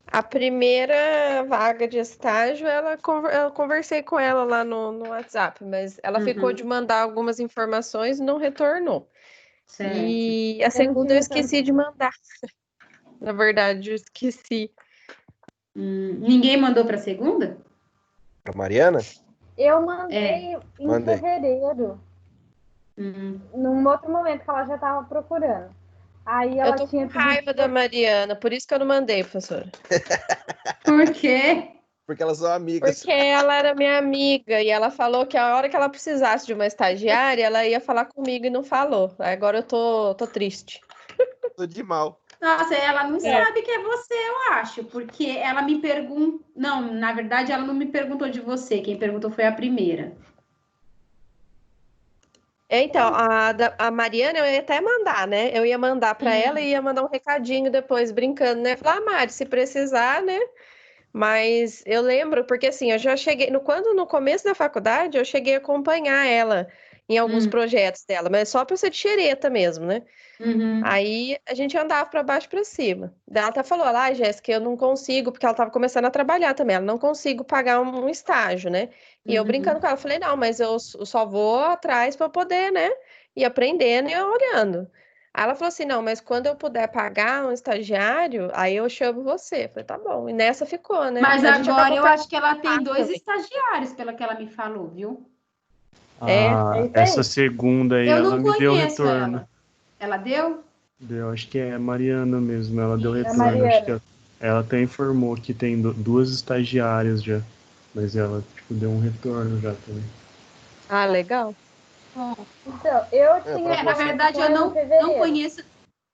A primeira vaga de estágio, eu conversei com ela lá no WhatsApp, mas ela ficou de mandar algumas informações e não retornou. Certo. E a segunda eu esqueci de mandar. Na verdade, eu esqueci. Ninguém mandou para a segunda? A Mariana? Eu mandei em Mandei. fevereiro. Num outro momento que ela já estava procurando. Aí ela Eu tô tinha com raiva da Mariana, por isso que eu não mandei, professora. Por quê? Porque elas são amigas. Porque ela era minha amiga e ela falou que a hora que ela precisasse de uma estagiária, ela ia falar comigo e não falou. Agora eu tô triste. Tô de mal. Nossa, ela não sabe que é você, eu acho, porque ela me perguntou. Não, na verdade, ela não me perguntou de você. Quem perguntou foi a primeira. Então, a Mariana eu ia até mandar, né? Eu ia mandar para ela e ia mandar um recadinho depois, brincando, né? Falar, Mari, se precisar, né? Mas eu lembro, porque assim, eu já cheguei, quando no começo da faculdade, eu cheguei a acompanhar ela em alguns projetos dela, mas só para ser de xereta mesmo, né? Aí a gente andava para baixo e para cima. Daí ela até falou, lá, Jéssica, eu não consigo, porque ela estava começando a trabalhar também, ela não consigo pagar um estágio, né? E eu brincando com ela, falei, não, mas eu só vou atrás para poder, né? Ir aprendendo e olhando. Aí ela falou assim, não, mas quando eu puder pagar um estagiário, aí eu chamo você. Eu falei, tá bom. E nessa ficou, né? Mas A gente agora acabou eu acho que ela tem também. 2 estagiários, pelo que ela me falou, viu? Essa segunda aí, Eu ela não me deu conheço retorno. ela. Ela deu? Eu acho que é a Mariana mesmo, ela deu retorno. Mariana. Acho que ela até informou que tem duas estagiárias já. Mas ela, tipo, deu um retorno já também. Ah, legal. Então, eu tinha. Na verdade, eu no não fevereiro. conheço.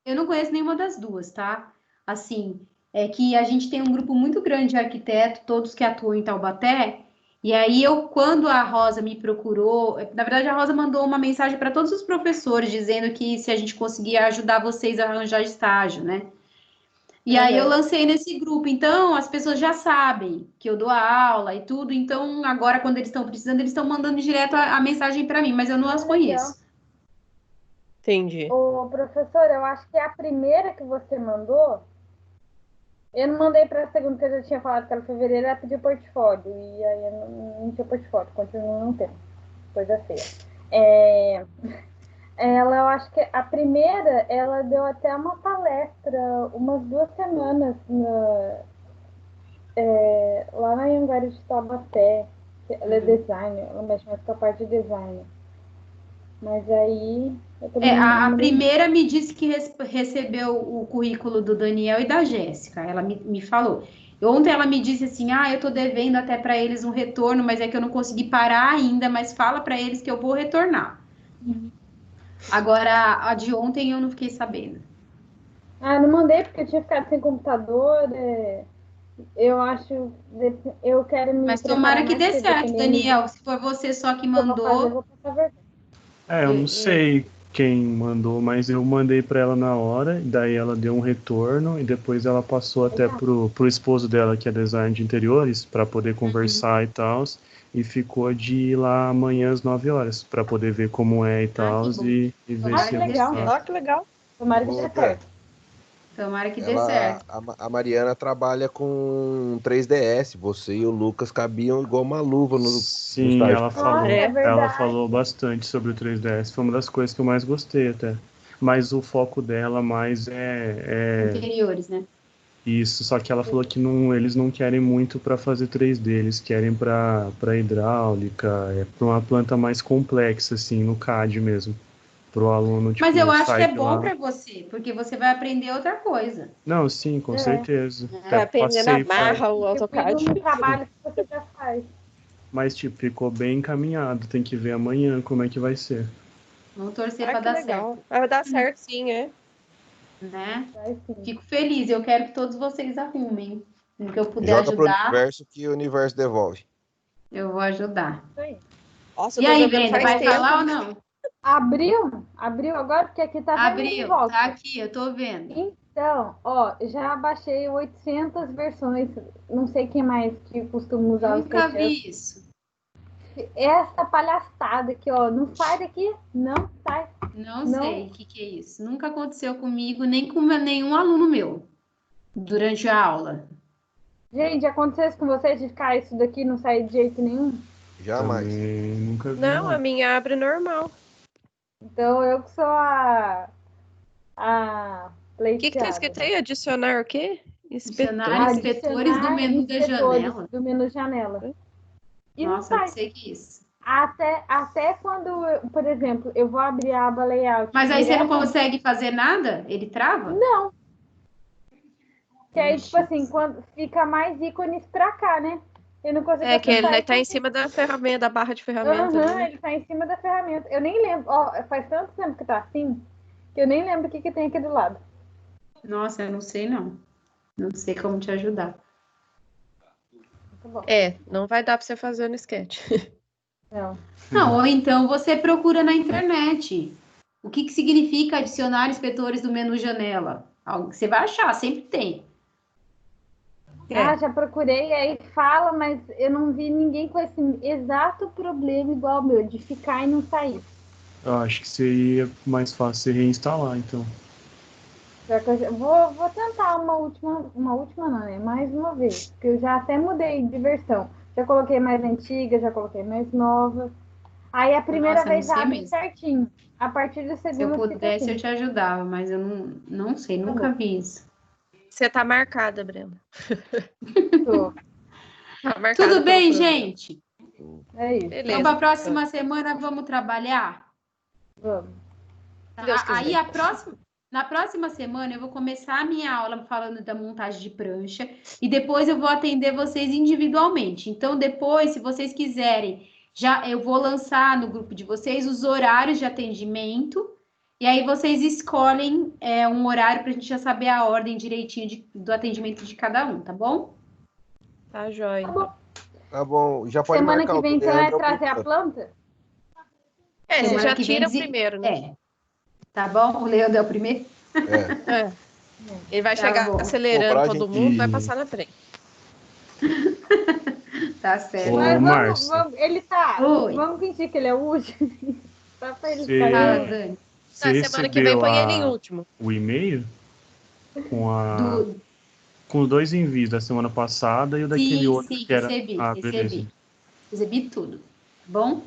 Eu não conheço nenhuma das duas, tá? Assim, é que a gente tem um grupo muito grande de arquitetos, todos que atuam em Taubaté. E aí, quando a Rosa me procurou, na verdade, a Rosa mandou uma mensagem para todos os professores, dizendo que se a gente conseguia ajudar vocês a arranjar estágio, né? E aí eu lancei nesse grupo. Então, as pessoas já sabem que eu dou a aula e tudo. Então, agora, quando eles estão precisando, eles estão mandando direto a mensagem para mim, mas eu não as conheço. Entendi. Ô, professor, eu acho que a primeira que você mandou, eu não mandei para a segunda, que eu já tinha falado que era fevereiro, ela pediu portfólio. E aí eu não tinha portfólio, continuo não tendo. Coisa feia. Eu acho que a primeira, ela deu até uma palestra umas 2 semanas lá na Anhanguera de Taubaté. Ela é designer, ela mexe mais com a parte de design. Mas aí eu também A não primeira me disse que recebeu o currículo do Daniel e da Jéssica. Ela me falou. Ontem ela me disse assim: eu tô devendo até para eles um retorno, mas é que eu não consegui parar ainda, mas fala para eles que eu vou retornar. Agora, a de ontem eu não fiquei sabendo. não mandei porque eu tinha ficado sem computador. Eu acho. Eu quero me Mas preparar tomara que mais, dê porque certo, dependendo Daniel. Se for você só que do que eu vou fazer, eu mandou, vou passar vergonha. Eu não sei quem mandou, mas eu mandei para ela na hora, e daí ela deu um retorno, e depois ela passou até pro esposo dela, que é design de interiores, para poder conversar e tal, e ficou de ir lá amanhã às 9 horas, para poder ver como é e tal, que bom. e ver Tomara se que ia dê legal. certo. Que legal. Tomara que Ô, dê Dani, certo. Tomara que dê certo. a Mariana trabalha com 3DS. Você e o Lucas cabiam igual uma luva no Sim, estágio. ela falou, Nossa, é ela verdade. falou bastante sobre o 3DS, foi uma das coisas que eu mais gostei até. Mas o foco dela mais é Interiores, né? isso, só que ela falou que não, eles não querem muito para fazer 3D, eles querem para hidráulica, para uma planta mais complexa, assim, no CAD mesmo. Para o aluno, Mas tipo, eu acho que é sair de bom lá. para você, porque você vai aprender outra coisa. Não, sim, com É. certeza. Até Vai aprender na passei, marra o AutoCAD. Um trabalho que você já faz. mas tipo, ficou bem encaminhado. Tem que ver amanhã como é que vai ser. Vamos torcer para Que dar legal. certo, Vai dar certo, sim, é. né? Vai sim. Fico feliz. Eu quero que todos vocês arrumem. No que eu puder Joga pro ajudar, universo que o universo devolve. eu vou ajudar. Isso aí. Nossa, eu E tô aí, jogando Brenda, faz vai tempo. falar ou não? Abriu agora, porque aqui tá vermelho em Abriu, volta. tá aqui, eu tô vendo. Então, ó, já baixei 800 versões. Não sei quem mais que costuma usar o Nunca SketchUp. vi isso. Essa palhaçada aqui, ó, não sai daqui, não sai. Não Não. sei o que é isso. Nunca aconteceu comigo, nem com nenhum aluno meu durante a aula. Gente, aconteceu isso com vocês de ficar isso daqui e não sair de jeito nenhum? Jamais. Também nunca vi, Não, a minha abre normal. Então eu que sou a O que tá pleiteada. escrito aí? Adicionar o quê? Dicionário Inspetores? inspetores do menu da inspetores janela. do menu janela. E não Nossa, não sai. sei o que é isso. Até quando, por exemplo, eu vou abrir a aba layout. Mas aí você não direto, consegue fazer nada? Ele trava? Não. Que aí, tipo Ixi. assim, quando fica mais ícones pra cá, né? Eu não consigo É que ele acessar tá em isso. cima da ferramenta, da barra de ferramenta ali, Aham, né? ele tá em cima da ferramenta. Eu nem lembro. Ó, faz tanto tempo que tá assim, que eu nem lembro o que tem aqui do lado. Nossa, eu não sei não. Não sei como te ajudar. Tá bom. Não vai dar pra você fazer no sketch. Não. Não, ou então você procura na internet. O que significa adicionar inspetores do menu janela? Algo que você vai achar, sempre tem. Já procurei, aí fala, mas eu não vi ninguém com esse exato problema igual o meu, de ficar e não sair. Eu acho que seria mais fácil você reinstalar, então. Vou tentar uma última não, né? Mais uma vez, porque eu já até mudei de versão. Já coloquei mais antiga, já coloquei mais nova. Aí a primeira Nossa, eu não vez sei abre mesmo. certinho. A partir da Se eu segunda fica pudesse, assim. eu te ajudava, mas eu não sei, nunca vi isso. Você tá marcada, Brenda. Tô. Tá marcada Tudo pelo bem, programa. gente? É isso. Beleza. Então, para a próxima semana, vamos trabalhar? Vamos. Se Deus quiser. Aí, na próxima semana, eu vou começar a minha aula falando da montagem de prancha e depois eu vou atender vocês individualmente. Então, depois, se vocês quiserem, eu vou lançar no grupo de vocês os horários de atendimento e aí vocês escolhem um horário para a gente já saber a ordem direitinho do atendimento de cada um, tá bom? Tá jóia. Tá bom. Tá bom, já pode Semana marcar que o do vem, então, é Leandro ao trazer a primeiro. planta? Você Semana já que vem tira o primeiro, né? Tá bom? O Leandro é o primeiro? É. Ele vai Tá chegar bom. acelerando Pô, pra todo gente- mundo, vai passar na frente. Tá certo. Ô, Mas Márcia, ele tá. Oi. Vamos fingir que ele é o último. Só pra ele Sim. Fala, ficar. Dani. Você semana que vem recebeu põe ele em último. o e-mail com os 2 envios da semana passada e o daquele outro que era... Beleza. Recebi tudo, tá bom?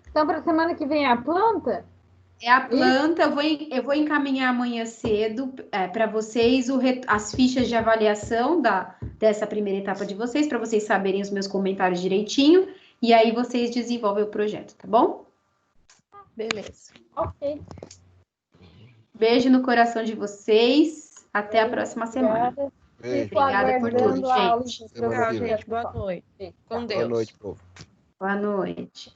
Então, para semana que vem é a planta? É a planta, eu vou encaminhar amanhã cedo para vocês as fichas de avaliação dessa primeira etapa de vocês, para vocês saberem os meus comentários direitinho, e aí vocês desenvolvem o projeto, tá bom? Beleza. Ok. Beijo no coração de vocês. Até a próxima semana. Beijo. Fico Obrigada por tudo, aguardando a aula gente. de Semana Tchau, que vem. gente. Boa noite. Com Boa Deus. noite, povo. Boa noite.